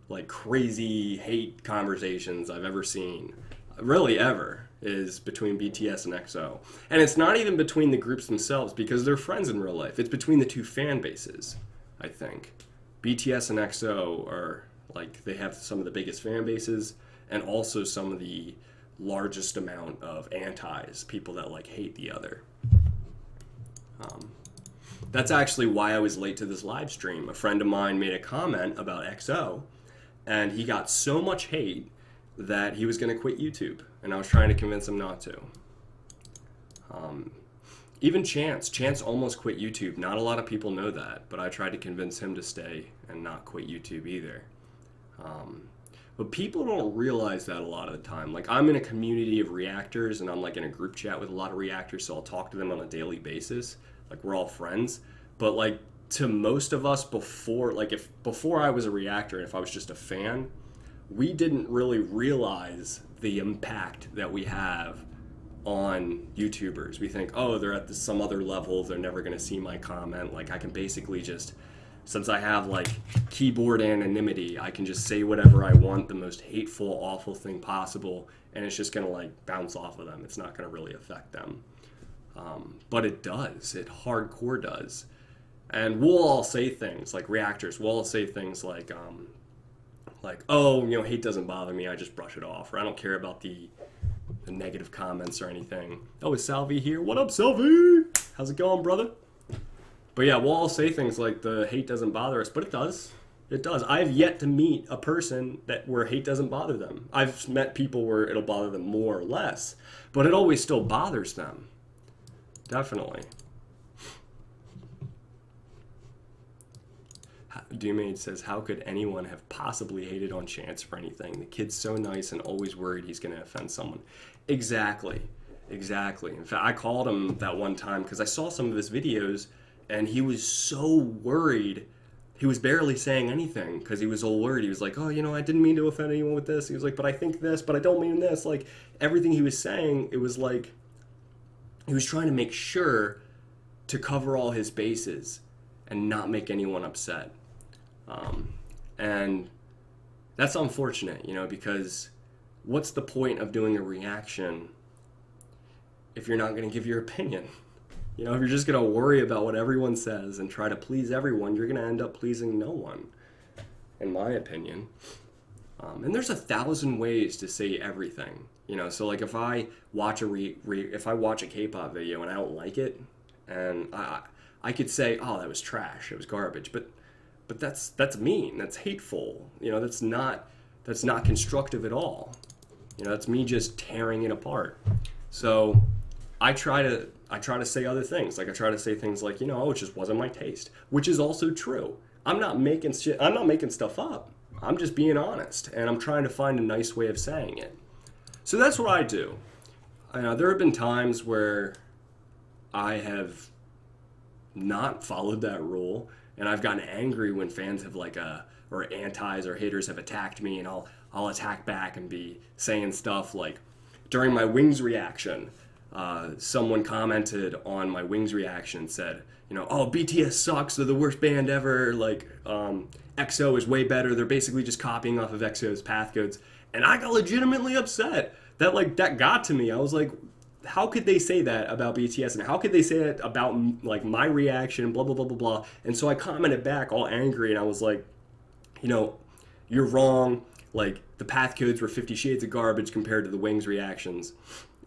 like crazy hate conversations I've ever seen. Really ever, is between BTS and EXO. And it's not even between the groups themselves because they're friends in real life. It's between the 2 fan bases, I think. BTS and EXO are like, they have some of the biggest fan bases and also some of the largest amount of antis, people that like hate the other. That's actually why I was late to this live stream. A friend of mine made a comment about EXO and he got so much hate that he was going to quit YouTube, and I was trying to convince him not to. Even Chance almost quit YouTube. Not a lot of people know that, but I tried to convince him to stay and not quit YouTube either. But people don't realize that a lot of the time. Like, I'm in a community of reactors, and I'm like in a group chat with a lot of reactors, so I'll talk to them on a daily basis. Like, we're all friends. But like, to most of us before I was a reactor, and if I was just a fan, we didn't really realize the impact that we have on YouTubers. We think, oh, they're at some other level, they're never going to see my comment. Like, I can basically just, since I have like keyboard anonymity, I can just say whatever I want, the most hateful, awful thing possible, and it's just going to like bounce off of them. It's not going to really affect them. But it does. It hardcore does. And we'll all say things, like reactors, we'll all say things like, oh, you know, hate doesn't bother me, I just brush it off, or I don't care about the negative comments or anything. Oh, is Salvi here? What up, Salvi? How's it going, brother? But yeah, we'll all say things like the hate doesn't bother us, but it does. It does. I've yet to meet a person where hate doesn't bother them. I've met people where it'll bother them more or less, but it always still bothers them. Definitely. Dumade says, how could anyone have possibly hated on Chance for anything? The kid's so nice and always worried he's going to offend someone. Exactly. In fact, I called him that one time because I saw some of his videos and he was so worried. He was barely saying anything because he was all worried. He was like, oh, you know, I didn't mean to offend anyone with this. He was like, but I think this, but I don't mean this. Like, everything he was saying, it was like he was trying to make sure to cover all his bases and not make anyone upset. And that's unfortunate, because what's the point of doing a reaction if you're not going to give your opinion? If you're just going to worry about what everyone says and try to please everyone, you're going to end up pleasing no one, in my opinion. And there's 1,000 ways to say everything, So like if I watch if I watch a K-pop video and I don't like it, and I could say, oh, that was trash, it was garbage, but that's mean, that's hateful, that's not constructive at all. That's me just tearing it apart. So I try to say other things. Like I try to say things like, oh, it just wasn't my taste, which is also true. I'm not making stuff up. I'm just being honest, and I'm trying to find a nice way of saying it. So that's what I do. There have been times where I have not followed that rule, and I've gotten angry when fans have or antis or haters have attacked me, and I'll attack back and be saying stuff like, during my Wings reaction, someone commented on my Wings reaction and said, oh, BTS sucks, they're the worst band ever, EXO is way better, they're basically just copying off of EXO's path codes. And I got legitimately upset. That got to me. I was like, how could they say that about BTS, and how could they say that about my reaction, blah blah blah blah blah. And so I commented back all angry, and I was like, you're wrong, the path codes were 50 shades of garbage compared to the Wings reactions.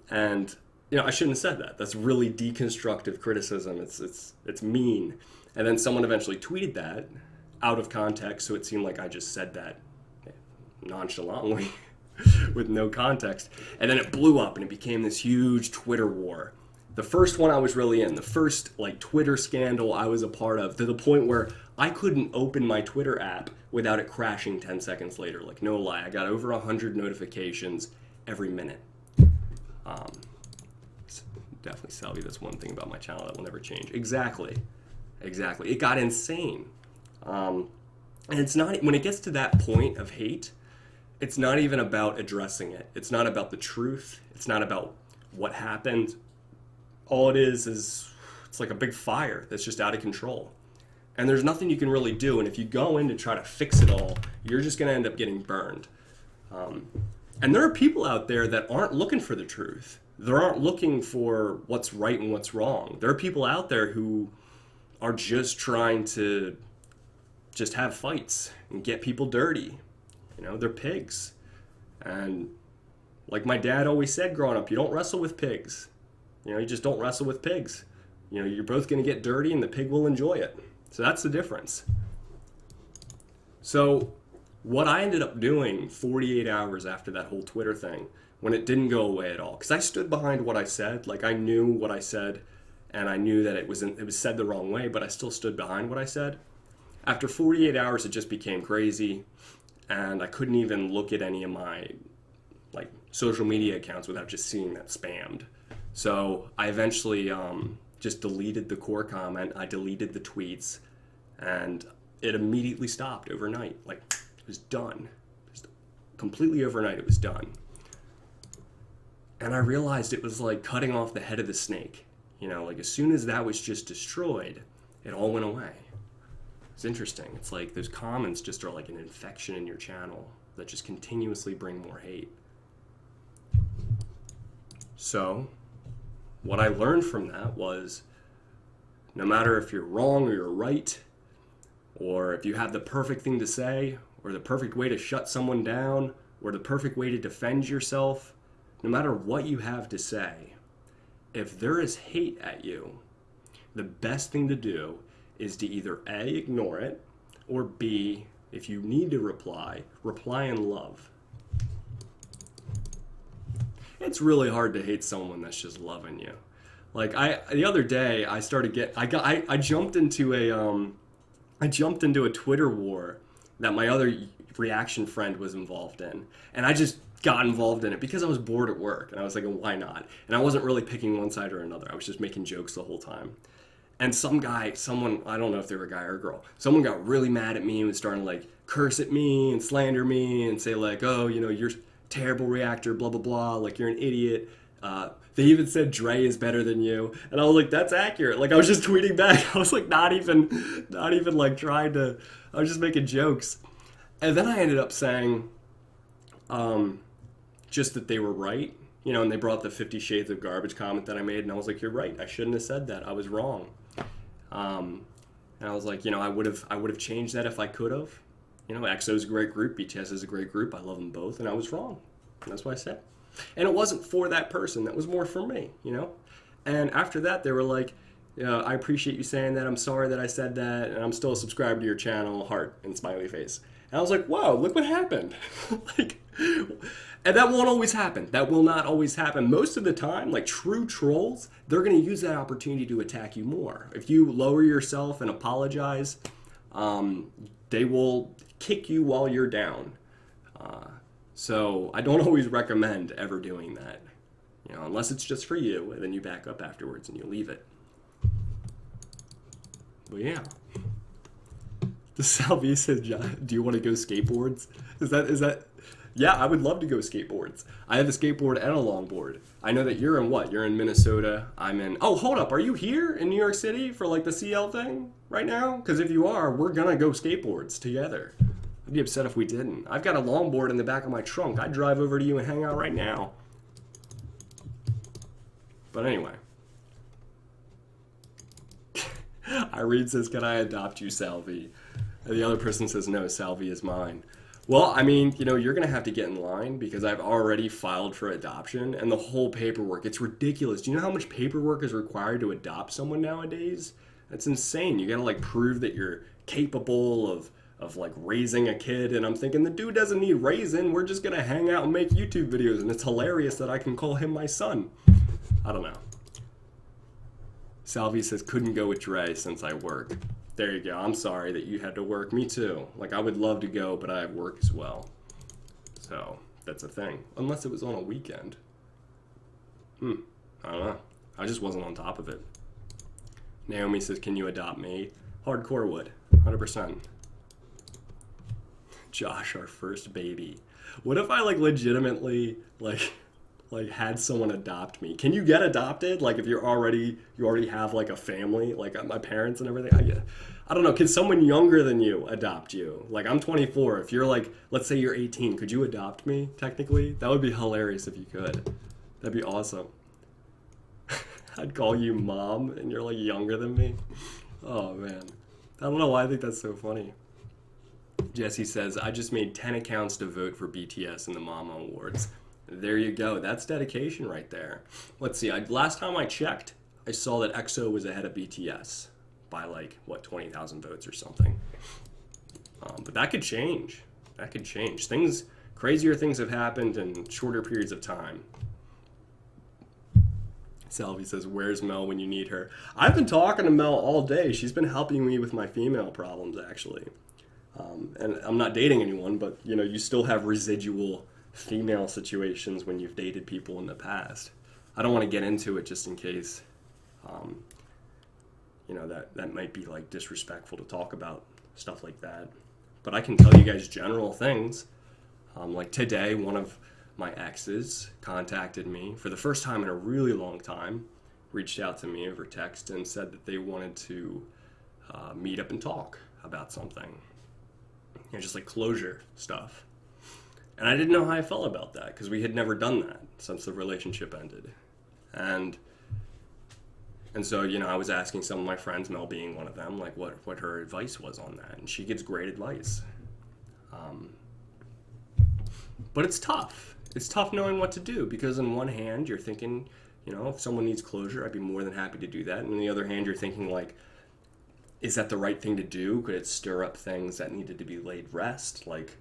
And I shouldn't have said that. That's really deconstructive criticism. It's mean. And then someone eventually tweeted that out of context, so it seemed like I just said that nonchalantly with no context. And then it blew up and it became this huge Twitter war. The first one I was really in, the first Twitter scandal I was a part of, to the point where I couldn't open my Twitter app without it crashing 10 seconds later. No lie, I got over 100 notifications every minute. Definitely, Salvi, that's one thing about my channel that will never change. Exactly. It got insane. And it's not, when it gets to that point of hate, it's not even about addressing it. It's not about the truth. It's not about what happened. All it is it's like a big fire that's just out of control. And there's nothing you can really do. And if you go in to try to fix it all, you're just going to end up getting burned. And there are people out there that aren't looking for the truth. They aren't looking for what's right and what's wrong. There are people out there who are just trying to just have fights and get people dirty. They're pigs. And like my dad always said growing up, you don't wrestle with pigs. You just don't wrestle with pigs. You're both going to get dirty and the pig will enjoy it. So that's the difference. So what I ended up doing 48 hours after that whole Twitter thing, when it didn't go away at all, because I stood behind what I said. I knew what I said, and I knew that it was said the wrong way, but I still stood behind what I said. After 48 hours, it just became crazy, and I couldn't even look at any of my social media accounts without just seeing that spammed. So I eventually just deleted the core comment. I deleted the tweets, and it immediately stopped overnight. It was done. Just completely overnight, it was done. And I realized it was like cutting off the head of the snake. As soon as that was just destroyed, it all went away. It's interesting. It's like those comments just are like an infection in your channel that just continuously bring more hate. So what I learned from that was, no matter if you're wrong or you're right, or if you have the perfect thing to say, or the perfect way to shut someone down, or the perfect way to defend yourself, no matter what you have to say, if there is hate at you, the best thing to do is to either A, ignore it, or B, if you need to reply in love. It's really hard to hate someone that's just loving you. The other day I jumped into a Twitter war that my other reaction friend was involved in, and I just got involved in it because I was bored at work, and I was like, why not? And I wasn't really picking one side or another. I was just making jokes the whole time. And someone, I don't know if they were a guy or a girl, someone got really mad at me and was starting to curse at me and slander me and say oh, you're a terrible reactor, blah, blah, blah, you're an idiot. They even said Dre is better than you. And I was like, that's accurate. I was just tweeting back. I was not even trying to, I was just making jokes. And then I ended up saying just that they were right, you know, and they brought the 50 Shades of Garbage comment that I made, and I was like, you're right, I shouldn't have said that, I was wrong. And I was like, you know, I would have changed that if I could have. You know, EXO's a great group, BTS is a great group, I love them both, and I was wrong. And that's what I said. And it wasn't for that person, that was more for me, you know? And after that, they were like, I appreciate you saying that, I'm sorry that I said that, and I'm still subscribed to your channel, heart and smiley face. And I was like, wow, look what happened. Like, and that won't always happen. That will not always happen. Most of the time, like true trolls, they're going to use that opportunity to attack you more. If you lower yourself and apologize, they will kick you while you're down. So I don't always recommend ever doing that. You know, unless it's just for you, and then you back up afterwards and you leave it. But yeah. The Salvi says, do you want to go skateboards? Is that? Yeah, I would love to go skateboards. I have a skateboard and a longboard. I know that you're in what? You're in Minnesota. I'm in... Oh, hold up. Are you here in New York City for like the CL thing right now? Because if you are, we're going to go skateboards together. I'd be upset if we didn't. I've got a longboard in the back of my trunk. I'd drive over to you and hang out right now. But anyway. Irene says, can I adopt you, Salvi? And the other person says, no, Salvi is mine. Well, I mean, you know, you're going to have to get in line because I've already filed for adoption and the whole paperwork. It's ridiculous. Do you know how much paperwork is required to adopt someone nowadays? That's insane. You got to like prove that you're capable of like raising a kid. And I'm thinking the dude doesn't need raising. We're just going to hang out and make YouTube videos. And it's hilarious that I can call him my son. I don't know. Salvi says, couldn't go with Dre since I work. There you go. I'm sorry that you had to work. Me too. Like, I would love to go, but I have work as well. So, that's a thing. Unless it was on a weekend. I don't know. I just wasn't on top of it. Naomi says, can you adopt me? Hardcore would. 100%. Josh, our first baby. What if I, like, legitimately, like had someone adopt me? Can you get adopted? Like if you already have like a family, like my parents and everything. I don't know. Can someone younger than you adopt you? Like I'm 24. If you're like, let's say you're 18, could you adopt me technically? That would be hilarious if you could. That'd be awesome. I'd call you mom and you're like younger than me. Oh man. I don't know why I think that's so funny. Jesse says, I just made 10 accounts to vote for BTS in the Mama Awards. There you go. That's dedication right there. Let's see. Last time I checked, I saw that EXO was ahead of BTS by like, what, 20,000 votes or something. But that could change. That could change. Crazier things have happened in shorter periods of time. Salvi says, where's Mel when you need her? I've been talking to Mel all day. She's been helping me with my female problems, actually. And I'm not dating anyone, but, you know, you still have residual female situations when you've dated people in the past. I don't want to get into it just in case, you know, that might be like disrespectful to talk about stuff like that. But I can tell you guys general things. Like today, one of my exes contacted me for the first time in a really long time, reached out to me over text and said that they wanted to meet up and talk about something. You know, just like closure stuff. And I didn't know how I felt about that because we had never done that since the relationship ended. And so, you know, I was asking some of my friends, Mel being one of them, like what her advice was on that. And she gives great advice. But it's tough. It's tough knowing what to do because on one hand, you're thinking, you know, if someone needs closure, I'd be more than happy to do that. And on the other hand, you're thinking like, is that the right thing to do? Could it stir up things that needed to be laid rest? Like,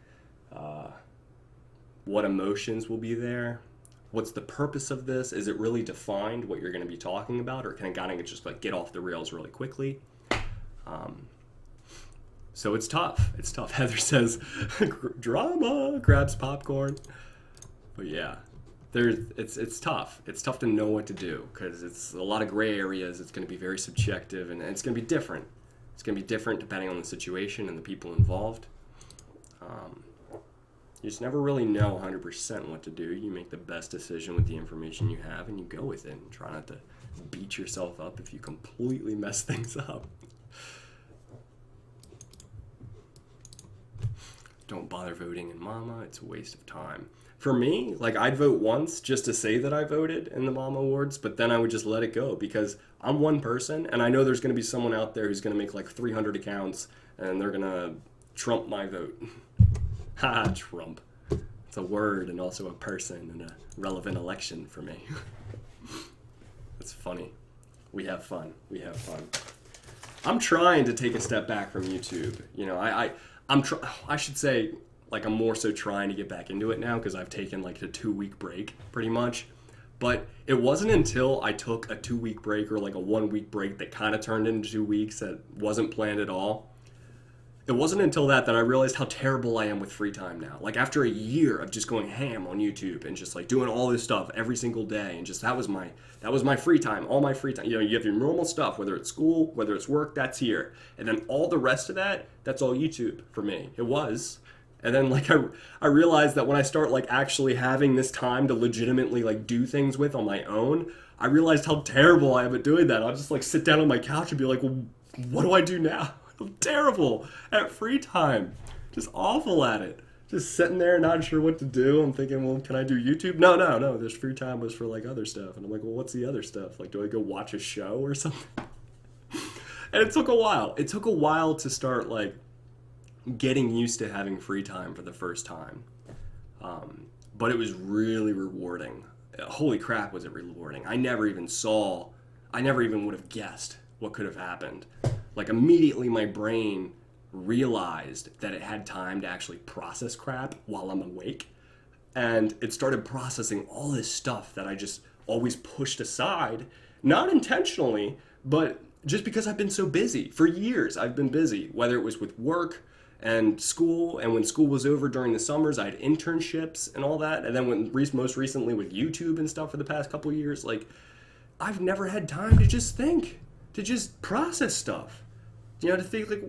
what emotions will be there? What's the purpose of this? Is it really defined what you're going to be talking about, or can it kind of just like get off the rails really quickly? So it's tough. It's tough. Heather says, drama, grabs popcorn. But yeah, it's tough. It's tough to know what to do because it's a lot of gray areas. It's going to be very subjective and it's going to be different. It's going to be different depending on the situation and the people involved. You just never really know 100% what to do. You make the best decision with the information you have and you go with it and try not to beat yourself up if you completely mess things up. don't bother voting in Mama. It's a waste of time. For me, like, I'd vote once just to say that I voted in the Mama Awards, but then I would just let it go because I'm one person, and I know there's going to be someone out there who's going to make like 300 accounts, and they're going to trump my vote. Ha, Trump. It's a word and also a person in a relevant election for me. It's funny. We have fun. We have fun. I'm trying to take a step back from YouTube. You know, I should say, like, I'm more so trying to get back into it now because I've taken like a 2-week break pretty much. But it wasn't until I took a 2-week break or like a 1-week break that kind of turned into 2 weeks that wasn't planned at all. It wasn't until that I realized how terrible I am with free time now. Like, after a year of just going ham on YouTube and just like doing all this stuff every single day, and just that was my free time, all my free time. You know, you have your normal stuff, whether it's school, whether it's work, that's here. And then all the rest of that, that's all YouTube for me. It was. And then like I realized that when I start like actually having this time to legitimately like do things with on my own, I realized how terrible I am at doing that. I'll just like sit down on my couch and be like, well, what do I do now? I'm terrible at free time. Just awful at it. Just sitting there not sure what to do. I'm thinking, well, can I do YouTube? No. This free time was for like other stuff. And I'm like, well, what's the other stuff? Like, do I go watch a show or something? And it took a while. It took a while to start like getting used to having free time for the first time. But it was really rewarding. Holy crap, was it rewarding. I never even would have guessed what could have happened. Like, immediately my brain realized that it had time to actually process crap while I'm awake. And it started processing all this stuff that I just always pushed aside, not intentionally, but just because I've been so busy. For years, I've been busy, whether it was with work and school, and when school was over during the summers, I had internships and all that. And then most recently with YouTube and stuff for the past couple of years, like, I've never had time to just think, to just process stuff. You know, to think like,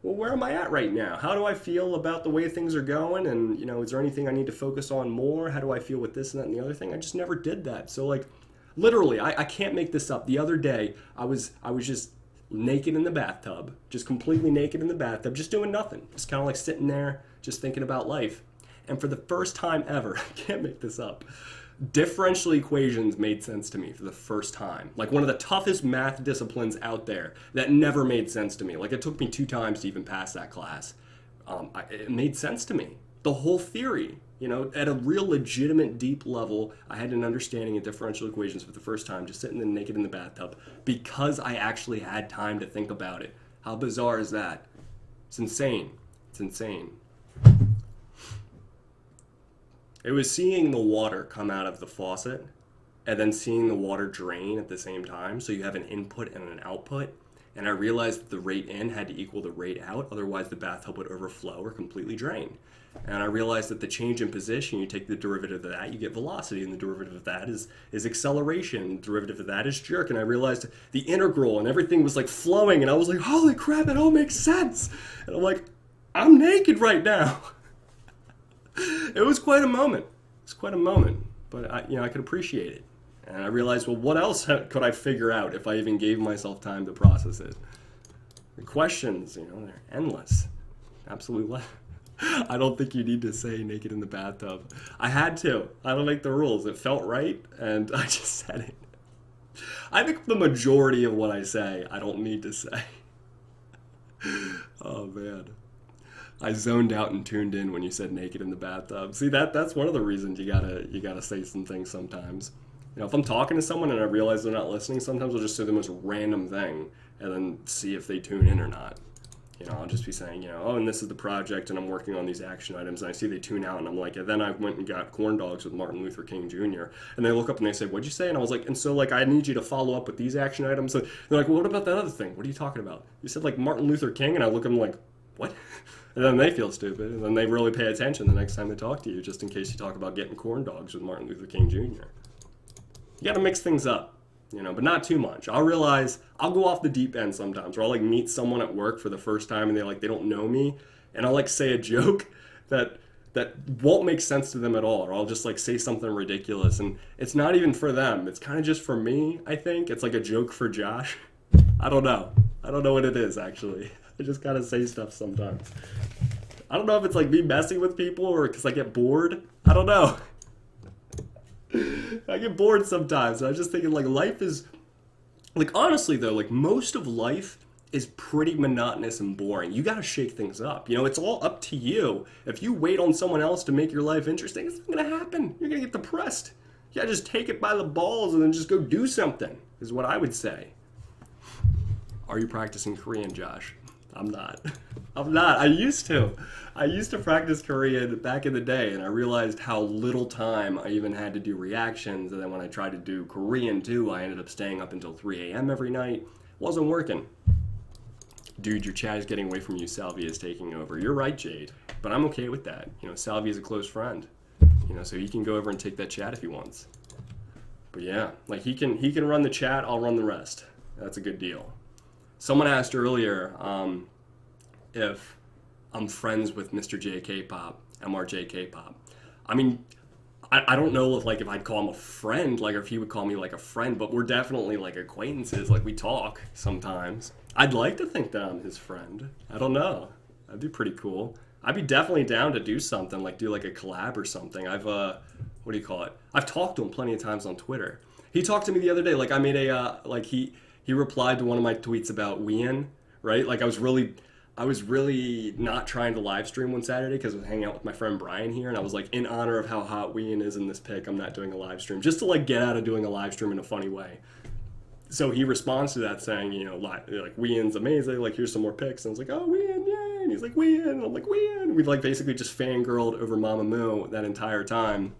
well, where am I at right now? How do I feel about the way things are going? And, you know, is there anything I need to focus on more? How do I feel with this and that and the other thing? I just never did that. So like, literally, I can't make this up. The other day, I was just naked in the bathtub, just completely naked in the bathtub, just doing nothing. Just kind of like sitting there, just thinking about life. And for the first time ever, I can't make this up, differential equations made sense to me for the first time. Like, one of the toughest math disciplines out there that never made sense to me. Like, it took me 2 times to even pass that class. It made sense to me. The whole theory, you know, at a real legitimate deep level, I had an understanding of differential equations for the first time, just sitting there naked in the bathtub, because I actually had time to think about it. How bizarre is that? It's insane. It's insane. It was seeing the water come out of the faucet and then seeing the water drain at the same time. So you have an input and an output. And I realized that the rate in had to equal the rate out. Otherwise, the bathtub would overflow or completely drain. And I realized that the change in position, you take the derivative of that, you get velocity. And the derivative of that is acceleration. The derivative of that is jerk. And I realized the integral and everything was like flowing. And I was like, holy crap, it all makes sense. And I'm like, I'm naked right now. It was quite a moment. But I could appreciate it. And I realized, well, what else could I figure out if I even gave myself time to process it? The questions, they're endless. Absolutely. I don't think you need to say naked in the bathtub. I had to. I don't make the rules. It felt right, and I just said it. I think the majority of what I say, I don't need to say. Oh, man. I zoned out and tuned in when you said naked in the bathtub. See, that's one of the reasons you gotta say some things sometimes. If I'm talking to someone and I realize they're not listening, sometimes I'll just say the most random thing and then see if they tune in or not. I'll just be saying, oh, and this is the project and I'm working on these action items, and I see they tune out and I'm like, and then I went and got corn dogs with Martin Luther King Jr. And they look up and they say, what'd you say? And I was like, and so I need you to follow up with these action items. So they're like, well, what about that other thing? What are you talking about? You said Martin Luther King, and I look at them like, what? And then they feel stupid, and then they really pay attention the next time they talk to you, just in case you talk about getting corn dogs with Martin Luther King Jr. You gotta mix things up, but not too much. I'll go off the deep end sometimes, or I'll meet someone at work for the first time and they don't know me, and I'll say a joke that won't make sense to them at all, or I'll just say something ridiculous, and it's not even for them. It's kind of just for me, I think. It's like a joke for Josh. I don't know what it is, actually. I just gotta say stuff sometimes. I don't know if it's like me messing with people or because I get bored. I don't know. I get bored sometimes. I was just thinking like life is, like honestly though, like most of life is pretty monotonous and boring. You gotta shake things up. You know, it's all up to you. If you wait on someone else to make your life interesting, it's not gonna happen. You're gonna get depressed. You gotta just take it by the balls and then just go do something, is what I would say. Are you practicing Korean, Josh? I'm not. I'm not. I used to. I used to practice Korean back in the day, and I realized how little time I even had to do reactions. And then when I tried to do Korean too, I ended up staying up until 3 a.m. every night. Wasn't working. Dude, your chat is getting away from you. Salvia is taking over. You're right, Jade. But I'm okay with that. You know, Salvia is a close friend. You know, so he can go over and take that chat if he wants. But yeah, like he can run the chat. I'll run the rest. That's a good deal. Someone asked earlier if I'm friends with Mr. JK-Pop, MRJK-Pop. I mean, I don't know if I'd call him a friend, like, or if he would call me like a friend, but we're definitely like acquaintances. Like we talk sometimes. I'd like to think that I'm his friend. I don't know. That'd be pretty cool. I'd be definitely down to do something, like do like a collab or something. I've what do you call it? I've talked to him plenty of times on Twitter. He talked to me the other day. Like I made a like he replied to one of my tweets about Wien, right? Like I was really not trying to live stream one Saturday because I was hanging out with my friend Brian here, and I was like, in honor of how hot Wien is in this pic, I'm not doing a live stream, just to like get out of doing a live stream in a funny way. So he responds to that saying, you know, like Wien's amazing, like here's some more pics, and I was like, oh Wien, yay, and he's like Wien, and I'm like Wien. We've like basically just fangirled over Mamamoo that entire time.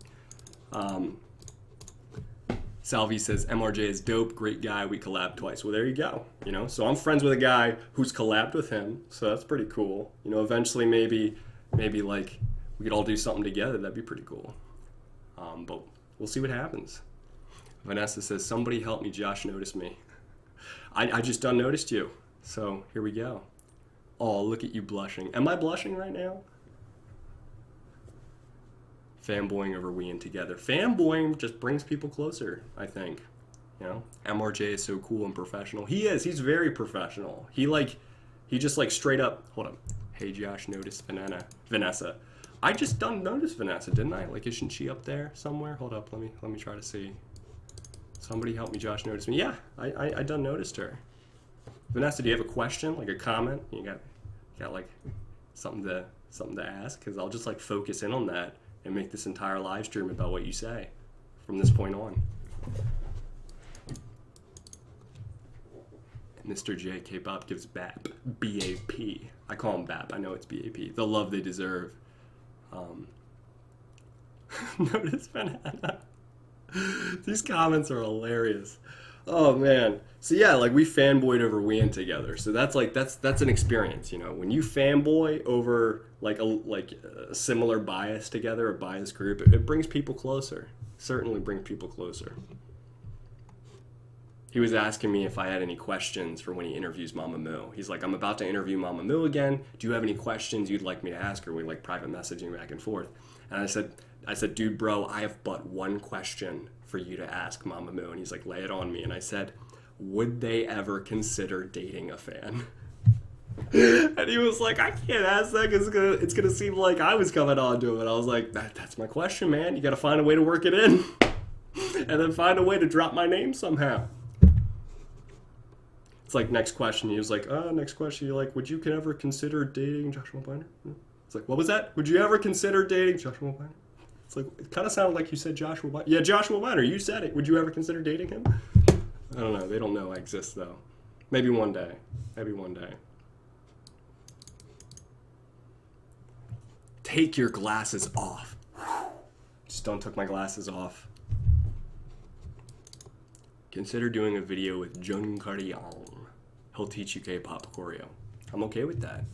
Salvi says, MRJ is dope, great guy, we collabed twice. Well, there you go, you know? So I'm friends with a guy who's collabed with him, so that's pretty cool. You know, eventually maybe like we could all do something together, that'd be pretty cool. But we'll see what happens. Vanessa says, somebody help me, Josh noticed me. I just done noticed you, so here we go. Oh, look at you blushing. Am I blushing right now? Fanboying over Wien together. Fanboying just brings people closer, I think. You know, MRJ is so cool and professional. He is. He's very professional. He just like straight up. Hold on. Hey Josh, noticed Vanessa. I just done noticed Vanessa, didn't I? Like, isn't she up there somewhere? Hold up. Let me try to see. Somebody help me. Josh noticed me. Yeah, I done noticed her. Vanessa, do you have a question, like a comment? You got like something to ask? Because I'll just like focus in on that and make this entire live stream about what you say from this point on. Mr. J. K-Pop gives BAP. B-A-P. I call him BAP. I know it's B-A-P. The love they deserve. Notice banana. These comments are hilarious. Oh man. So yeah, like we fanboyed over Wien together. So that's an experience, you know. When you fanboy over like a similar bias together, a bias group, it brings people closer. Certainly brings people closer. He was asking me if I had any questions for when he interviews Mamamoo. He's like, I'm about to interview Mamamoo again. Do you have any questions you'd like me to ask her? We like private messaging back and forth. And I said, dude, bro, I have but one question for you to ask Mamamoo. And he's like, lay it on me. And I said, would they ever consider dating a fan? And he was like, I can't ask that because it's gonna seem like I was coming on to him. And I was like, that's my question, man. You got to find a way to work it in. And then find a way to drop my name somehow. It's like, next question. He was like, next question. You're like, would you ever consider dating Joshua Biner? It's like, what was that? Would you ever consider dating Joshua Biner? It's like, it kind of sounded like you said Joshua Biner. Yeah, Joshua Biner, you said it. Would you ever consider dating him? I don't know. They don't know I exist, though. Maybe one day. Maybe one day. Take your glasses off. Just don't took my glasses off. Consider doing a video with Jung Cardion. He'll teach you K-pop choreo. I'm okay with that.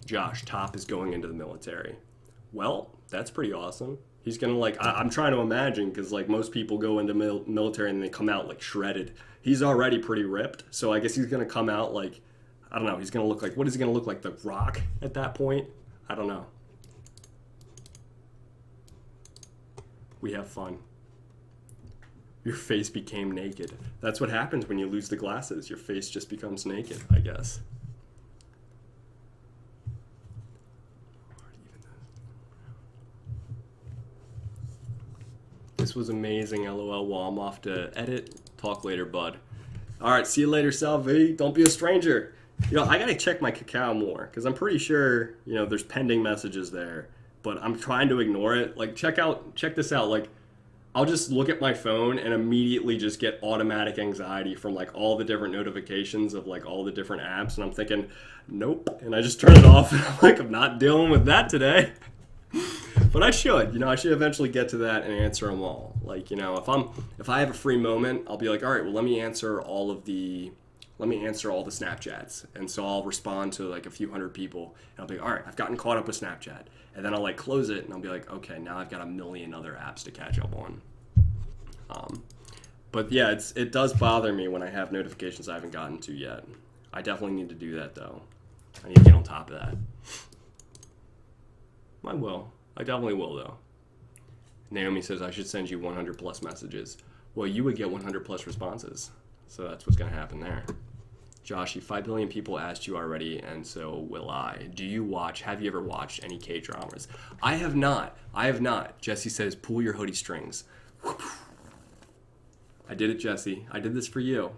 Josh, Top is going into the military. Well, that's pretty awesome. He's gonna like, I'm trying to imagine, because like most people go into military and they come out like shredded. He's already pretty ripped, so I guess he's gonna come out like, I don't know, he's gonna look like, what is he gonna look like, The Rock at that point? I don't know. We have fun. Your face became naked. That's what happens when you lose the glasses. Your face just becomes naked, I guess. was amazing, LOL. Well, I'm off to edit. Talk later, bud. All right, see you later, Salvi. Don't be a stranger. I gotta check my Kakao more because I'm pretty sure there's pending messages there, but I'm trying to ignore it. Like, check this out. Like, I'll just look at my phone and immediately just get automatic anxiety from like all the different notifications of like all the different apps, and I'm thinking, nope, and I just turn it off. And I'm like, I'm not dealing with that today. But I should, I should eventually get to that and answer them all. Like, if I have a free moment, I'll be like, all right, well, let me answer all the Snapchats. And so I'll respond to like a few hundred people, and I'll be, all right, I've gotten caught up with Snapchat. And then I'll like close it, and I'll be like, okay, now I've got a million other apps to catch up on. But yeah, it does bother me when I have notifications I haven't gotten to yet. I definitely need to do that though. I need to get on top of that. I will. I definitely will though. Naomi says I should send you 100 plus messages. Well, you would get 100 plus responses. So that's what's going to happen there. Joshy, 5 billion people asked you already, and so will I. Have you ever watched any K-dramas? I have not. Jesse says, pull your hoodie strings. I did it, Jesse. I did this for you.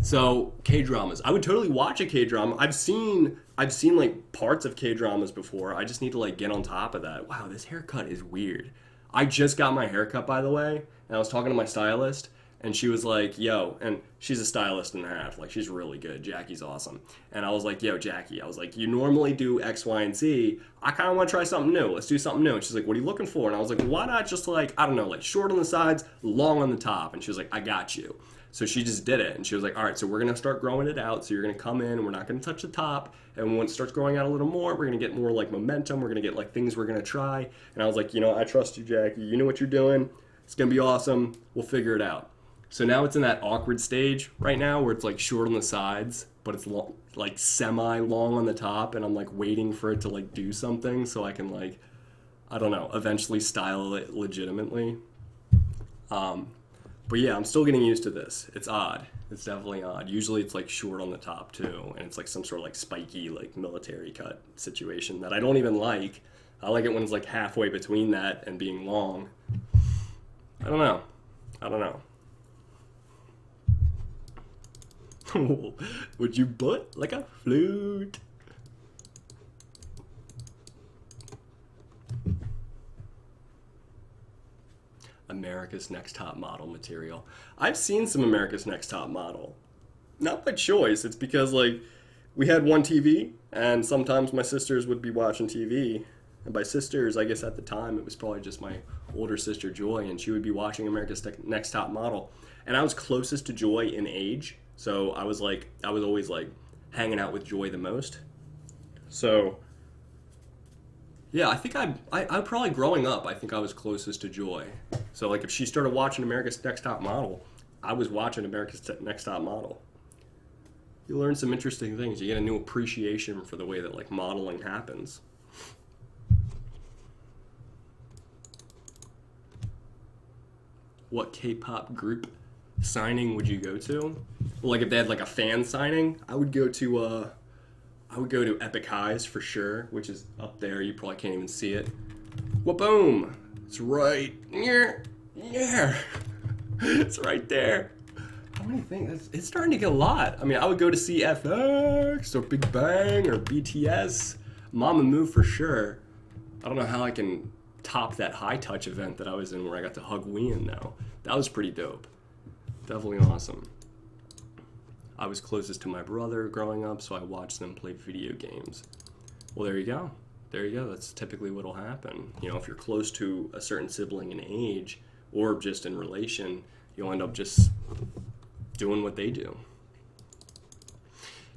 So, K-dramas. I would totally watch a K-drama. I've seen like parts of K-dramas before. I just need to like get on top of that. Wow, this haircut is weird. I just got my haircut, by the way, and I was talking to my stylist, and she was like, yo, and she's a stylist and a half. Like, she's really good. Jackie's awesome. And I was like, yo, Jackie, I was like, you normally do X, Y, and Z. I kind of want to try something new. Let's do something new. And she's like, what are you looking for? And I was like, why not just like, I don't know, like short on the sides, long on the top? And she was like, I got you. So she just did it. And she was like, all right, so we're going to start growing it out. So you're going to come in, and we're not going to touch the top. And when it starts growing out a little more, we're going to get more like momentum. We're going to get like things we're going to try. And I was like, I trust you, Jackie. You know what you're doing. It's going to be awesome. We'll figure it out. So now it's in that awkward stage right now where it's like short on the sides, but it's like semi-long on the top, and I'm like waiting for it to like do something so I can like, I don't know, eventually style it legitimately. But yeah, I'm still getting used to this. It's odd. It's definitely odd. Usually it's like short on the top too, and it's like some sort of like spiky like military cut situation that I don't even like. I like it when it's like halfway between that and being long. I don't know. Would you butt like a flute? America's Next Top Model material. I've seen some America's Next Top Model. Not by choice. It's because like we had one TV, and sometimes my sisters would be watching TV. And by sisters, I guess at the time it was probably just my older sister Joy, and she would be watching America's Next Top Model. And I was closest to Joy in age. So I was always like hanging out with Joy the most. So yeah, I think I probably growing up, I think I was closest to Joy. So like if she started watching America's Next Top Model, I was watching America's Next Top Model. You learn some interesting things. You get a new appreciation for the way that like modeling happens. What K-pop group signing would you go to? Well, like if they had like a fan signing, I would go to Epic Highs for sure, which is up there. You probably can't even see it. Well, boom! It's right here. Yeah, it's right there. How many things? It's starting to get a lot. I mean, I would go to see FX or Big Bang or BTS, Mamamoo for sure. I don't know how I can top that high touch event that I was in where I got to hug Ween though. That was pretty dope. Definitely awesome. I was closest to my brother growing up, so I watched them play video games. Well, there you go. That's typically what'll happen. If you're close to a certain sibling in age or just in relation, you'll end up just doing what they do.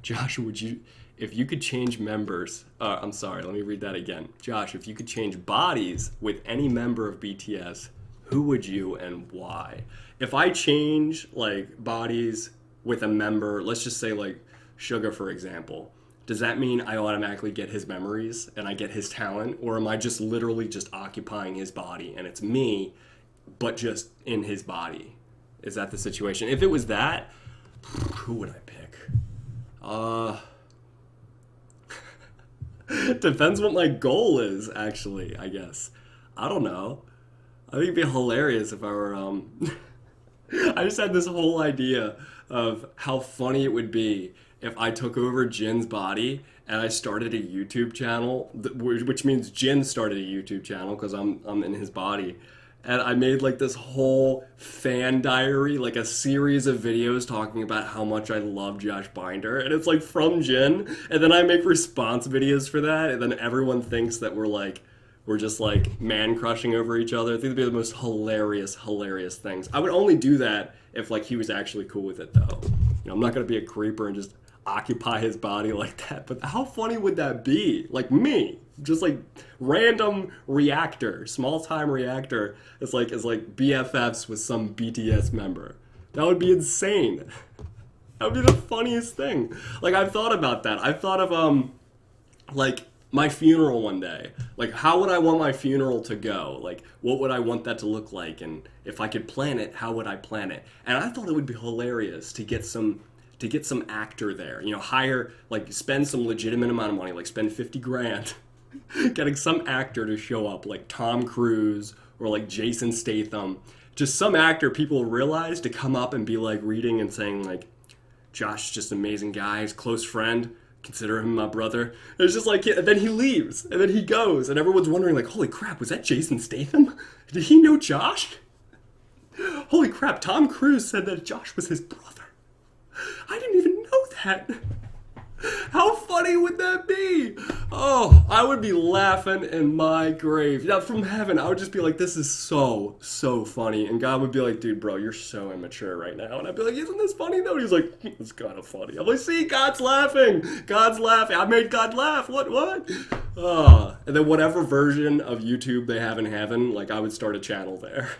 Josh, if you could change members, I'm sorry, let me read that again. Josh, if you could change bodies with any member of BTS, who would you and why? If I change like bodies with a member, let's just say like Suga, for example, does that mean I automatically get his memories and I get his talent? Or am I just literally just occupying his body and it's me, but just in his body? Is that the situation? If it was that, who would I pick? Depends what my goal is, actually, I guess. I don't know. I think it'd be hilarious if I were I just had this whole idea of how funny it would be if I took over Jin's body and I started a YouTube channel, which means Jin started a YouTube channel because I'm in his body. And I made like this whole fan diary, like a series of videos talking about how much I love Josh Binder. And it's like from Jin. And then I make response videos for that. And then everyone thinks that we're just like man crushing over each other. I think it'd be the most hilarious things. I would only do that if like he was actually cool with it though. I'm not gonna be a creeper and just occupy his body like that. But how funny would that be? Like me, just like random reactor, small time reactor. It's like BFFs with some BTS member. That would be insane. That would be the funniest thing. Like I've thought about that. I've thought of like my funeral one day. Like, how would I want my funeral to go? Like, what would I want that to look like? And if I could plan it, how would I plan it? And I thought it would be hilarious to get some actor there. Hire, like, spend some legitimate amount of money, like spend 50 grand getting some actor to show up, like Tom Cruise or like Jason Statham. Just some actor people realize to come up and be like reading and saying like, Josh is just an amazing guy, he's a close friend. Consider him my brother. It's just like, and then he leaves, and then he goes, and everyone's wondering, like, holy crap, was that Jason Statham? Did he know Josh? Holy crap, Tom Cruise said that Josh was his brother. I didn't even know that. How funny would that be? Oh, I would be laughing in my grave. Now, from heaven, I would just be like, this is so funny. And God would be like, dude, bro, you're so immature right now. And I'd be like, isn't this funny, though? And he's like, it's kind of funny. I'm like, see, God's laughing. God's laughing. I made God laugh. What? And then whatever version of YouTube they have in heaven, like, I would start a channel there.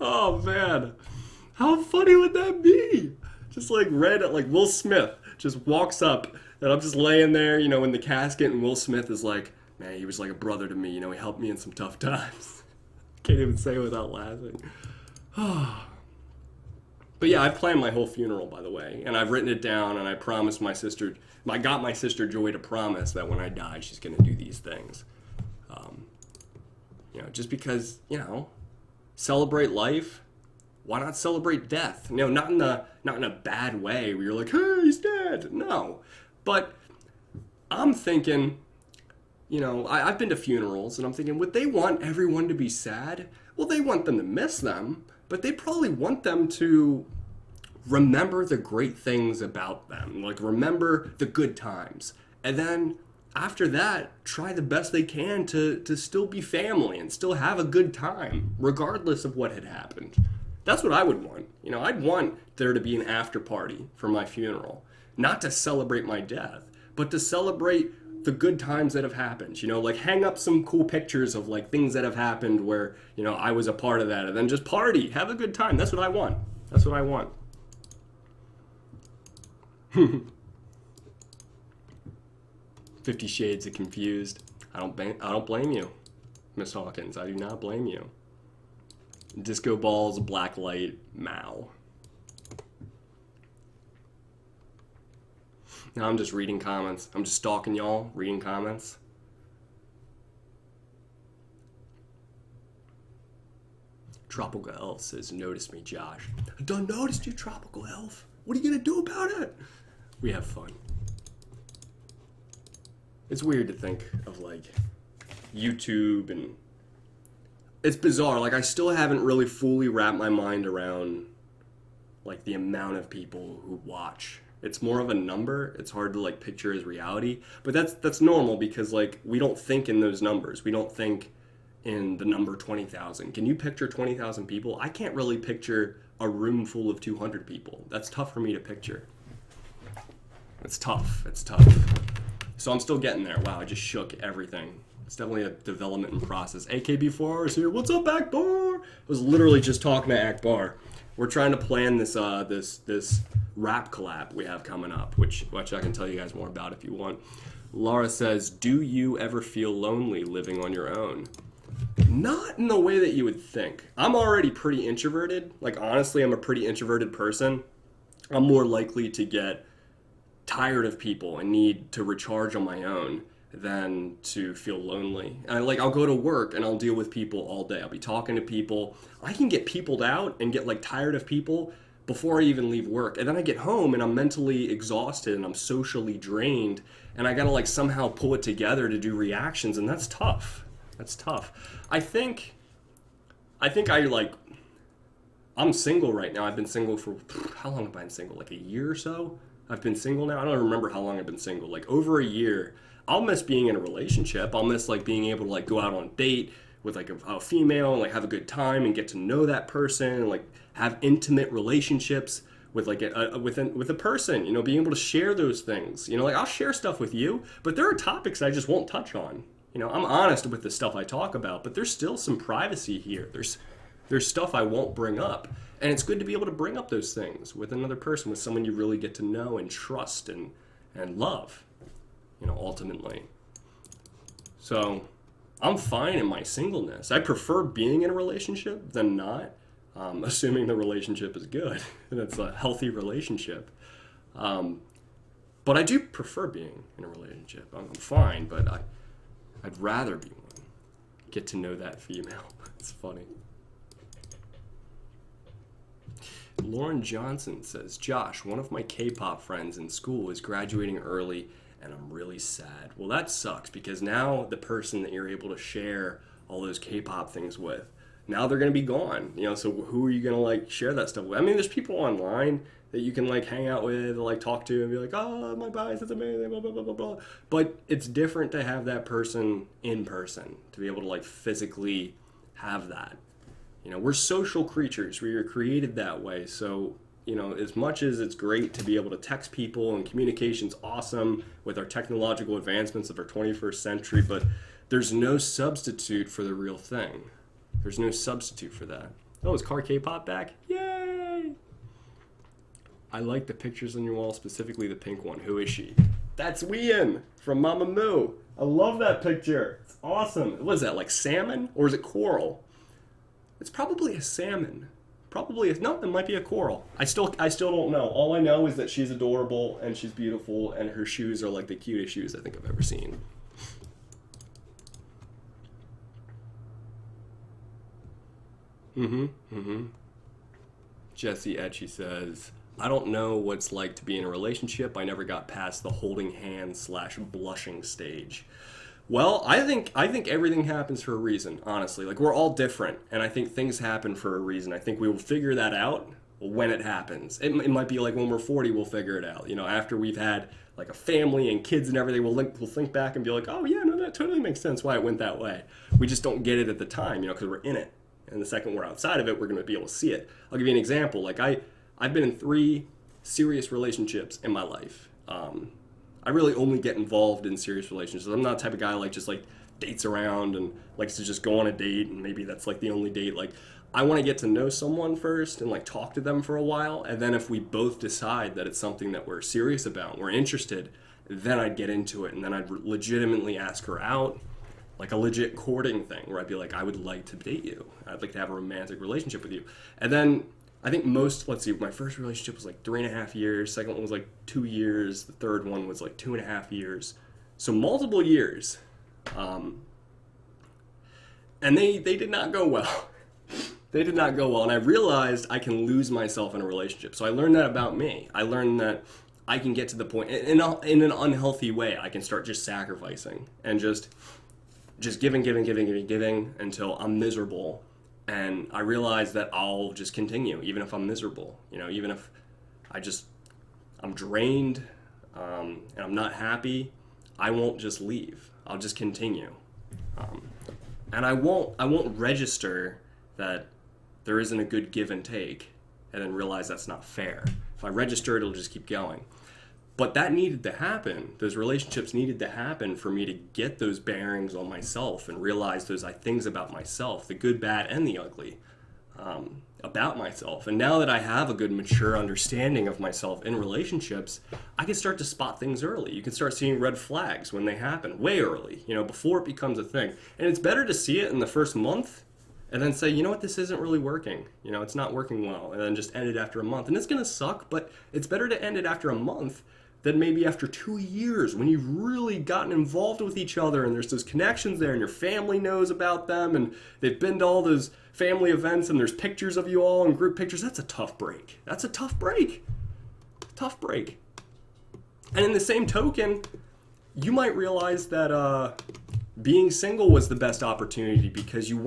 Oh, man. How funny would that be? Just like Will Smith just walks up and I'm just laying there, in the casket, and Will Smith is like, man, he was like a brother to me, he helped me in some tough times. Can't even say it without laughing. But yeah, I've planned my whole funeral, by the way, and I've written it down, and I promised I got my sister Joy to promise that when I die, she's going to do these things. Just because, celebrate life. Why not celebrate death? Not in a bad way where you're like, hey, he's dead. No. But I'm thinking, I've been to funerals, and I'm thinking, would they want everyone to be sad? Well, they want them to miss them, but they probably want them to remember the great things about them, like remember the good times. And then after that, try the best they can to still be family and still have a good time, regardless of what had happened. That's what I would want. I'd want there to be an after party for my funeral. Not to celebrate my death, but to celebrate the good times that have happened. Like hang up some cool pictures of like things that have happened where, I was a part of that. And then just party, have a good time. That's what I want. That's what I want. 50 Shades of Confused. I don't blame you, Miss Hawkins. I do not blame you. Disco balls, black light, Mao. Now I'm just reading comments. I'm just stalking y'all, reading comments. Tropical Elf says, notice me, Josh. I done noticed you, Tropical Elf. What are you gonna do about it? We have fun. It's weird to think of like YouTube, and it's bizarre. Like I still haven't really fully wrapped my mind around like the amount of people who watch. It's more of a number. It's hard to like picture as reality, but that's normal because like we don't think in those numbers. We don't think in the number 20,000. Can you picture 20,000 people? I can't really picture a room full of 200 people. That's tough for me to picture. It's tough. It's tough. So I'm still getting there. Wow, I just shook everything. It's definitely a development in process. AKB4 is here. What's up, Akbar? I was literally just talking to Akbar. We're trying to plan this this rap collab we have coming up, which I can tell you guys more about if you want. Laura says, do you ever feel lonely living on your own? Not in the way that you would think. I'm already pretty introverted. Like, honestly, I'm a pretty introverted person. I'm more likely to get tired of people and need to recharge on my own. than to feel lonely. I'll go to work and I'll deal with people all day. I'll be talking to people. I can get peopled out and get like tired of people before I even leave work. And then I get home and I'm mentally exhausted and I'm socially drained and I gotta like somehow pull it together to do reactions, and that's tough. That's tough. I'm single right now. I've been single for, how long have I been single? Like a year or so? I've been single now. I don't remember how long I've been single. Like over a year. I'll miss being in a relationship. I'll miss like being able to like go out on a date with like a female and like have a good time and get to know that person and like have intimate relationships with like with a person, you know, being able to share those things. You know, like I'll share stuff with you, but there are topics I just won't touch on. You know, I'm honest with the stuff I talk about, but there's still some privacy here. There's stuff I won't bring up. And it's good to be able to bring up those things with another person, with someone you really get to know and trust and love, you know, ultimately. So I'm fine in my singleness. I prefer being in a relationship than not, assuming the relationship is good and it's a healthy relationship. But I do prefer being in a relationship. I'm fine, but I'd rather be one. Get to know that female. It's funny. Lauren Johnson says, Josh, one of my K-pop friends in school is graduating early and I'm really sad. Well, that sucks because now the person that you're able to share all those K-pop things with, now they're going to be gone. You know, so who are you going to like share that stuff with? I mean, there's people online that you can like hang out with, or, like talk to and be like, oh, my bias is amazing, blah, blah, blah, blah, blah. But it's different to have that person in person, to be able to like physically have that. You know, we're social creatures. We are created that way. So, you know, as much as it's great to be able to text people and communication's awesome with our technological advancements of our 21st century, but there's no substitute for the real thing. There's no substitute for that. Oh, is Car K-pop back? Yay! I like the pictures on your wall, specifically the pink one. Who is she? That's Wien from Mama Moo. I love that picture. It's awesome. What is that, like salmon? Or is it coral? It's probably a salmon. No, it might be a coral. I still don't know. All I know is that she's adorable and she's beautiful and her shoes are like the cutest shoes I think I've ever seen. Jesse Etchy says, I don't know what's like to be in a relationship. I never got past the holding hands / blushing stage. Well, I think everything happens for a reason, honestly. Like, we're all different, and I think things happen for a reason. I think we will figure that out when it happens. It might be like when we're 40, we'll figure it out. You know, after we've had like a family and kids and everything, we'll think back and be like, oh yeah, no, that totally makes sense why it went that way. We just don't get it at the time, you know, because we're in it. And the second we're outside of it, we're going to be able to see it. I'll give you an example. Like, I've been in 3 serious relationships in my life. I really only get involved in serious relationships. I'm not the type of guy like just like dates around and likes to just go on a date and maybe that's like the only date. Like, I want to get to know someone first and like talk to them for a while, and then if we both decide that it's something that we're serious about, we're interested, then I'd get into it, and then I'd legitimately ask her out, like a legit courting thing where I'd be like, I would like to date you. I'd like to have a romantic relationship with you. And then I think my first relationship was like 3.5 years. Second one was like 2 years. The third one was like 2.5 years. So multiple years. And they did not go well. They did not go well. And I realized I can lose myself in a relationship. So I learned that about me. I learned that I can get to the point, in an unhealthy way, I can start just sacrificing and just giving until I'm miserable. And I realize that I'll just continue, even if I'm miserable, you know, even if I'm drained, and I'm not happy, I won't just leave. I'll just continue. And I won't register that there isn't a good give and take and then realize that's not fair. If I register, it'll just keep going. But that needed to happen. Those relationships needed to happen for me to get those bearings on myself and realize those things about myself, the good, bad, and the ugly, about myself. And now that I have a good, mature understanding of myself in relationships, I can start to spot things early. You can start seeing red flags when they happen, way early, you know, before it becomes a thing. And it's better to see it in the first month and then say, you know what, this isn't really working. You know, it's not working well. And then just end it after a month. And it's going to suck, but it's better to end it after a month than maybe after 2 years when you've really gotten involved with each other and there's those connections there and your family knows about them and they've been to all those family events and there's pictures of you all and group pictures. That's a tough break. That's a tough break. Tough break. And in the same token, you might realize that being single was the best opportunity because you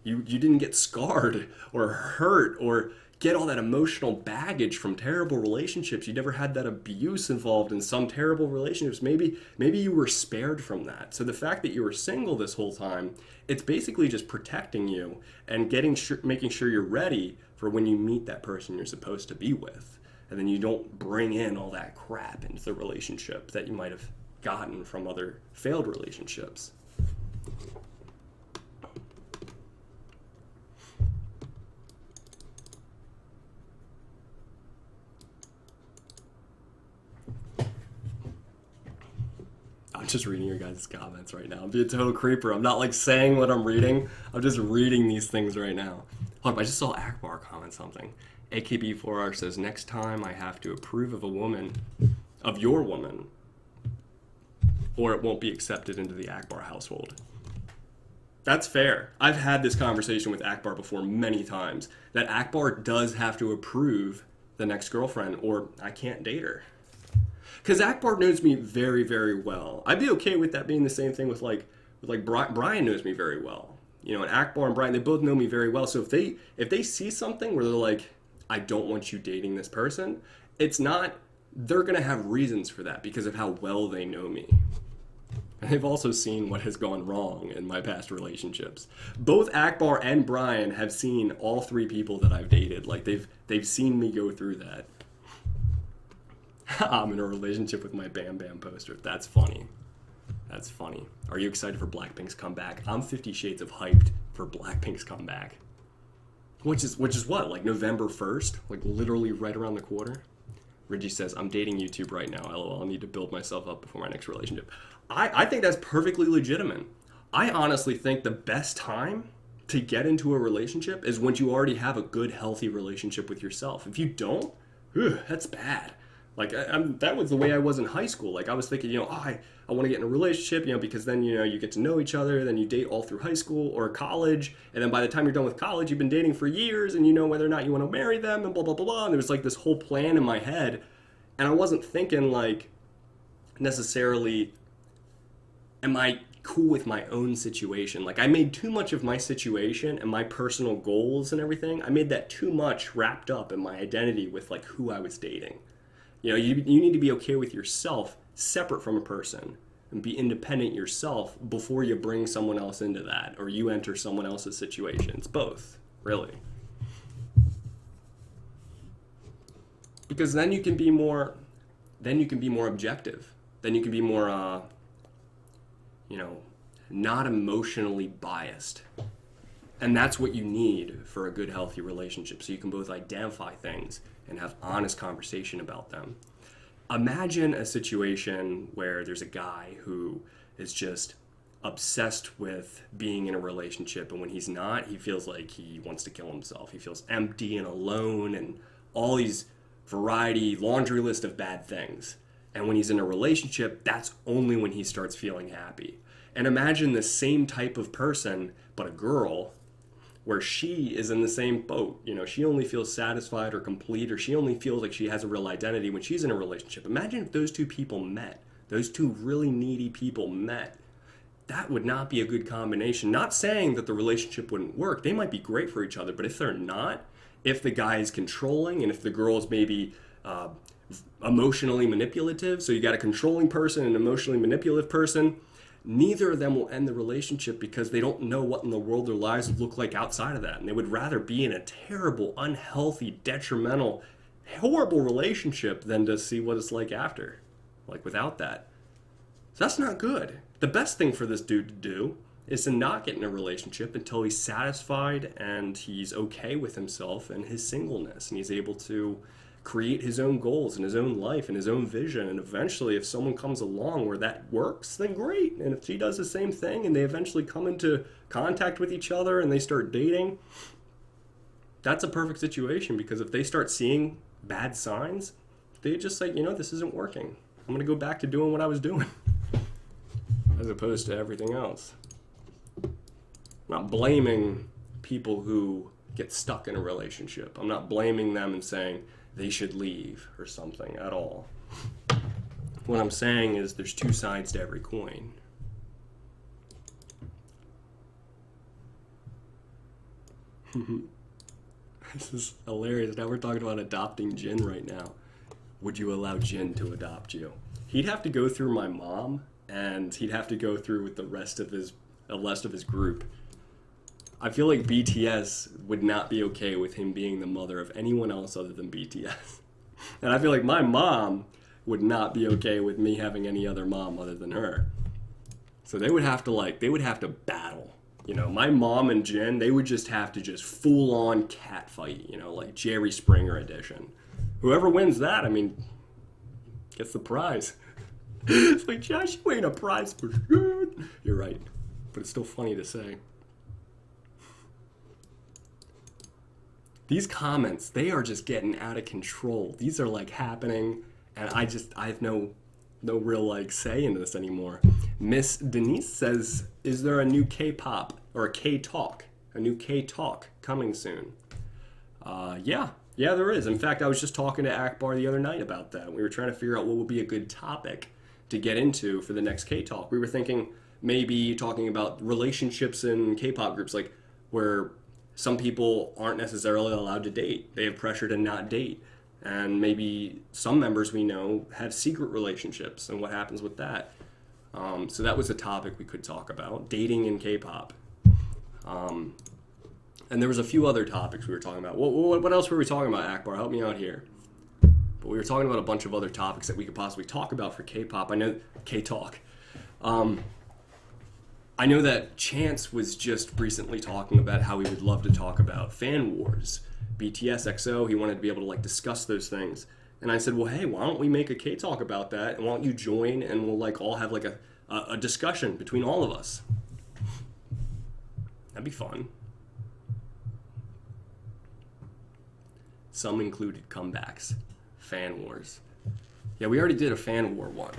didn't get scarred or hurt or get all that emotional baggage from terrible relationships. You never had that abuse involved in some terrible relationships. Maybe you were spared from that. So the fact that you were single this whole time, it's basically just protecting you and making sure you're ready for when you meet that person you're supposed to be with. And then you don't bring in all that crap into the relationship that you might have gotten from other failed relationships. I'm just reading your guys' comments right now. I'm being a total creeper. I'm not like saying what I'm reading. I'm just reading these things right now. Hold up, I just saw Akbar comment something. AKB4R says, next time I have to approve of your woman, or it won't be accepted into the Akbar household. That's fair. I've had this conversation with Akbar before many times, that Akbar does have to approve the next girlfriend, or I can't date her. Because Akbar knows me very, very well. I'd be okay with that being the same thing with Brian knows me very well. You know, and Akbar and Brian, they both know me very well. So if they see something where they're like, I don't want you dating this person, they're going to have reasons for that because of how well they know me. And they've also seen what has gone wrong in my past relationships. Both Akbar and Brian have seen all three people that I've dated. Like they've seen me go through that. I'm in a relationship with my Bam Bam poster. That's funny. That's funny. Are you excited for Blackpink's comeback? I'm 50 shades of hyped for Blackpink's comeback. Which is what? Like November 1st? Like literally right around the corner? Reggie says, I'm dating YouTube right now. LOL, I need to build myself up before my next relationship. I think that's perfectly legitimate. I honestly think the best time to get into a relationship is when you already have a good, healthy relationship with yourself. If you don't, that's bad. Like, that was the way I was in high school. Like, I was thinking, I want to get in a relationship, because then, you get to know each other, then you date all through high school or college, and then by the time you're done with college, you've been dating for years, and you know whether or not you want to marry them, and blah, blah, blah, blah. And there was, like, this whole plan in my head, and I wasn't thinking, like, necessarily, am I cool with my own situation? Like, I made too much of my situation and my personal goals and everything. I made that too much wrapped up in my identity with, like, who I was dating. You need to be okay with yourself separate from a person and be independent yourself before you bring someone else into that or you enter someone else's situation. It's both, really. Because then you can be more objective. Then you can be more not emotionally biased. And that's what you need for a good, healthy relationship. So you can both identify things and have honest conversation about them. Imagine a situation where there's a guy who is just obsessed with being in a relationship, and when he's not, he feels like he wants to kill himself. He feels empty and alone and all these laundry list of bad things. And when he's in a relationship, that's only when he starts feeling happy. And imagine the same type of person, but a girl, where she is in the same boat. She only feels satisfied or complete, or she only feels like she has a real identity when she's in a relationship. Imagine if those two people met, those two really needy people met. That would not be a good combination. Not saying that the relationship wouldn't work. They might be great for each other, but if they're not, if the guy is controlling and if the girl is maybe emotionally manipulative, so you got a controlling person and an emotionally manipulative person, neither of them will end the relationship because they don't know what in the world their lives would look like outside of that. And they would rather be in a terrible, unhealthy, detrimental, horrible relationship than to see what it's like after, like without that. So that's not good. The best thing for this dude to do is to not get in a relationship until he's satisfied and he's okay with himself and his singleness. And he's able to create his own goals and his own life and his own vision. And eventually, if someone comes along where that works, then great. And if she does the same thing and they eventually come into contact with each other and they start dating, that's a perfect situation, because if they start seeing bad signs, they just say, this isn't working. I'm gonna go back to doing what I was doing, as opposed to everything else. I'm not blaming people who get stuck in a relationship. I'm not blaming them and saying they should leave or something at all. What I'm saying is there's two sides to every coin. This is hilarious. Now we're talking about adopting Jin right now. Would you allow Jin to adopt you? He'd have to go through my mom, and he'd have to go through with the rest of his group. I feel like BTS would not be okay with him being the mother of anyone else other than BTS. And I feel like my mom would not be okay with me having any other mom other than her. So they would have to battle. You know, my mom and Jin, they would just have to full on cat fight, you know, like Jerry Springer edition. Whoever wins that, I mean, gets the prize. It's like, Josh, you ain't a prize for sure. You're right. But it's still funny to say. These comments, they are just getting out of control. These are like happening, and I have no real like say in this anymore. Miss Denise says, is there a new K-pop or a K-talk? A new K-talk coming soon? Yeah, there is. In fact, I was just talking to Akbar the other night about that. We were trying to figure out what would be a good topic to get into for the next K-talk. We were thinking maybe talking about relationships in K-pop groups, like where some people aren't necessarily allowed to date. They have pressure to not date. And maybe some members we know have secret relationships and what happens with that. So that was a topic we could talk about, dating in K-pop. And there was a few other topics we were talking about. What else were we talking about, Akbar? Help me out here. But we were talking about a bunch of other topics that we could possibly talk about for K-pop. I know K-talk. I know that Chance was just recently talking about how he would love to talk about fan wars. BTS, EXO, he wanted to be able to like discuss those things. And I said, well, hey, why don't we make a K-talk about that? And why don't you join and we'll like all have like a discussion between all of us. That'd be fun. Some included comebacks, fan wars. Yeah, we already did a fan war one.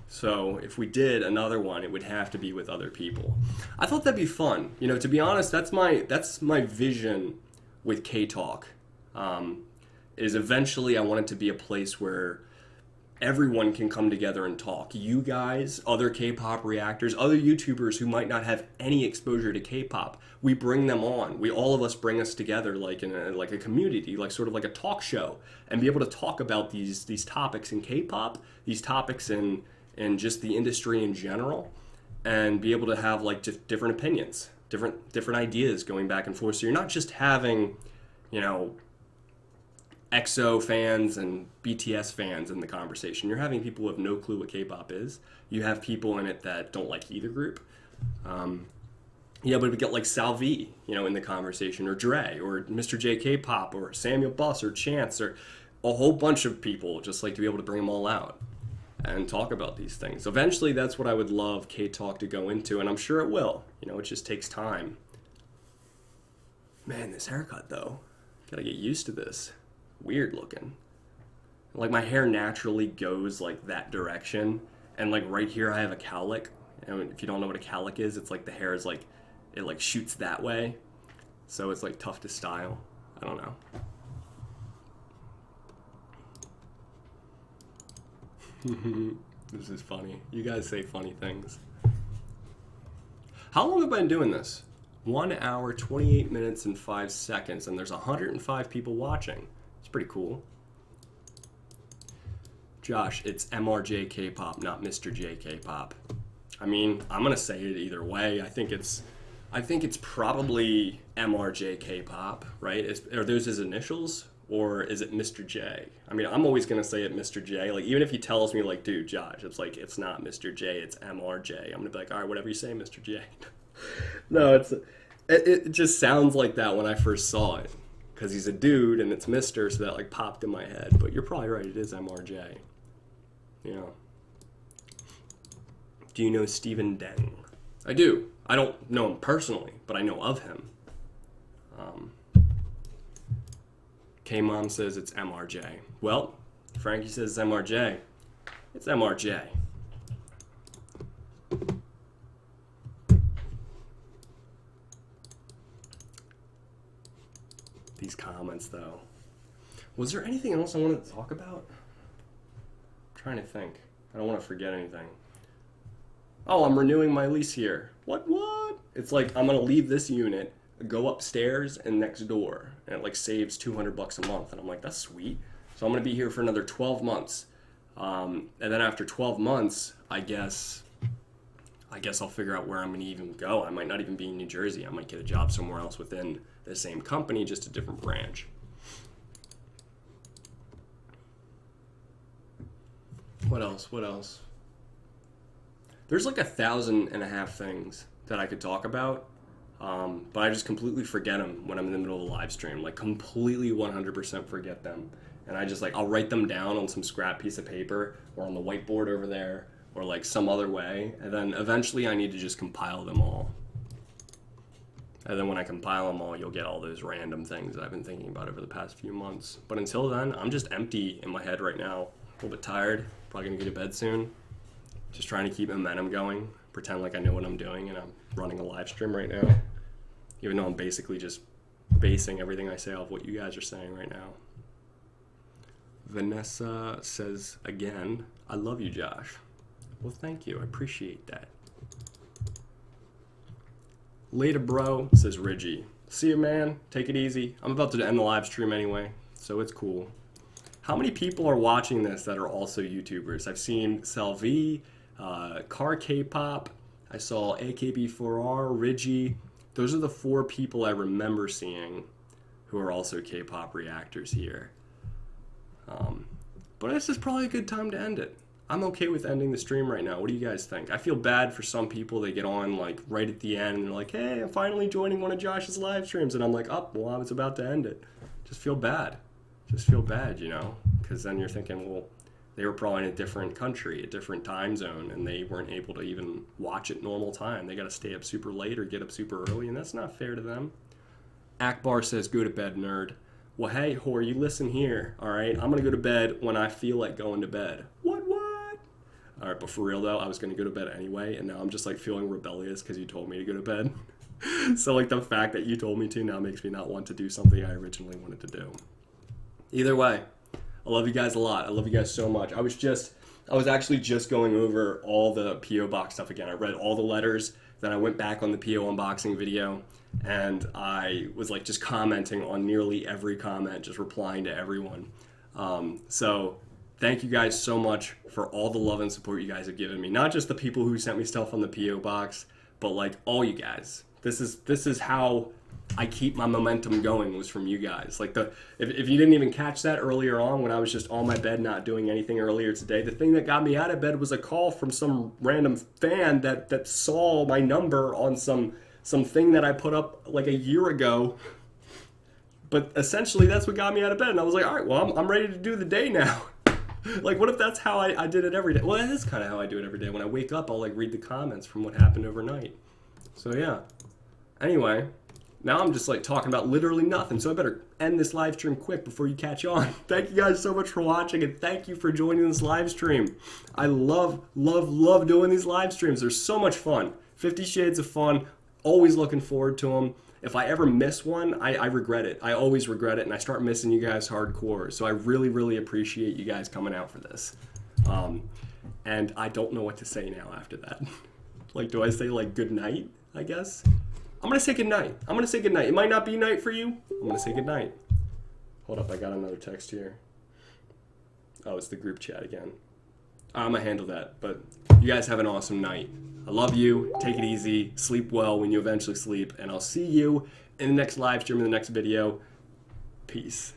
So if we did another one, it would have to be with other people. I thought that'd be fun. You know, to be honest, that's my vision with K-Talk. Is eventually I want it to be a place where everyone can come together and talk. You guys, other K-pop reactors, other YouTubers who might not have any exposure to K-pop, we bring them on. All of us bring us together like in a community, like sort of like a talk show, and be able to talk about these topics in K-pop, these topics in just the industry in general, and be able to have like different opinions, different ideas going back and forth. So you're not just having, you know, EXO fans and BTS fans in the conversation. You're having people who have no clue what K-pop is. You have people in it that don't like either group. But we get like Salvi, you know, in the conversation, or Dre, or Mr. J K-pop, or Samuel Buss, or Chance, or a whole bunch of people, just like to be able to bring them all out and talk about these things. Eventually, that's what I would love K-Talk to go into, and I'm sure it will. You know, it just takes time. Man, this haircut, though. Gotta get used to this. Weird looking. Like, my hair naturally goes, like, that direction, and, like, right here I have a cowlick. And if you don't know what a cowlick is, it's like the hair is, like, it, like, shoots that way. So it's, like, tough to style. I don't know. This is funny. You guys say funny things. How long have I been doing this? 1 hour, 28 minutes, and 5 seconds, and there's 105 people watching. It's pretty cool. Josh, it's MRJ K-pop, not Mr. J K-pop. I mean, I'm gonna say it either way. I think it's probably MRJ K-pop, right? Are those his initials? Or is it Mr. J? I mean, I'm always going to say it Mr. J. Like, even if he tells me, like, dude, Josh, it's like, it's not Mr. J, it's MRJ. I'm going to be like, all right, whatever you say, Mr. J. No, it just sounds like that when I first saw it. Because he's a dude and it's Mr., so that, like, popped in my head. But you're probably right, it is MRJ. Yeah. Do you know Steven Deng? I do. I don't know him personally, but I know of him. K-Mom says it's MRJ. Well, Frankie says it's MRJ. It's MRJ. These comments, though. Was there anything else I wanted to talk about? I'm trying to think. I don't want to forget anything. Oh, I'm renewing my lease here. What? It's like I'm going to leave this unit, go upstairs and next door, and it like saves $200 a month. And I'm like, that's sweet. So I'm going to be here for another 12 months. And then after 12 months, I guess I'll figure out where I'm going to even go. I might not even be in New Jersey. I might get a job somewhere else within the same company, just a different branch. What else? There's like 1,500 things that I could talk about, but I just completely forget them when I'm in the middle of a live stream. Like completely 100% forget them. And I just I'll write them down on some scrap piece of paper or on the whiteboard over there or like some other way. And then eventually I need to just compile them all. And then when I compile them all, you'll get all those random things that I've been thinking about over the past few months. But until then, I'm just empty in my head right now. A little bit tired. Probably gonna go to bed soon. Just trying to keep momentum going. Pretend like I know what I'm doing and I'm running a live stream right now. Even though I'm basically just basing everything I say off what you guys are saying right now. Vanessa says again, I love you, Josh. Well, thank you. I appreciate that. Later, bro, says Reggie. See you, man. Take it easy. I'm about to end the live stream anyway, so it's cool. How many people are watching this that are also YouTubers? I've seen Salvi, Car K-Pop. I saw AKB4R, Reggie. Those are the 4 people I remember seeing who are also K-pop reactors here. But this is probably a good time to end it. I'm okay with ending the stream right now. What do you guys think? I feel bad for some people. They get on like right at the end and they're like, hey, I'm finally joining one of Josh's live streams. And I'm like, oh, well, I was about to end it. Just feel bad, you know? Because then you're thinking, well, they were probably in a different country, a different time zone, and they weren't able to even watch it normal time. They got to stay up super late or get up super early, and that's not fair to them. Akbar says, go to bed, nerd. Well, hey, whore, you listen here, all right? I'm going to go to bed when I feel like going to bed. What? All right, but for real, though, I was going to go to bed anyway, and now I'm just, like, feeling rebellious because you told me to go to bed. So, like, the fact that you told me to now makes me not want to do something I originally wanted to do. Either way, I love you guys a lot. I love you guys so much. I was actually just going over all the P.O. Box stuff again. I read all the letters, then I went back on the P.O. unboxing video, and I was like just commenting on nearly every comment, just replying to everyone. So thank you guys so much for all the love and support you guys have given me. Not just the people who sent me stuff on the P.O. Box, but like all you guys. This is how I keep my momentum going, was from you guys. Like if you didn't even catch that earlier on when I was just on my bed not doing anything earlier today, the thing that got me out of bed was a call from some random fan that saw my number on some thing that I put up like a year ago. But essentially that's what got me out of bed, and I was like, all right, well, I'm ready to do the day now. Like, what if that's how I did it every day? Well, that is kind of how I do it every day. When I wake up, I'll like read the comments from what happened overnight. So yeah. Anyway, now I'm just like talking about literally nothing, so I better end this live stream quick before you catch on. Thank you guys so much for watching, and thank you for joining this live stream. I love doing these live streams. They're so much fun. 50 Shades of Fun. Always looking forward to them. If I ever miss one, I regret it. I always regret it, and I start missing you guys hardcore. So I really appreciate you guys coming out for this. And I don't know what to say now after that. Like, do I say like good night, I guess? I'm going to say good night. It might not be night for you. I'm going to say good night. Hold up, I got another text here. Oh, it's the group chat again. I'm going to handle that, but you guys have an awesome night. I love you. Take it easy. Sleep well when you eventually sleep, and I'll see you in the next live stream, in the next video. Peace.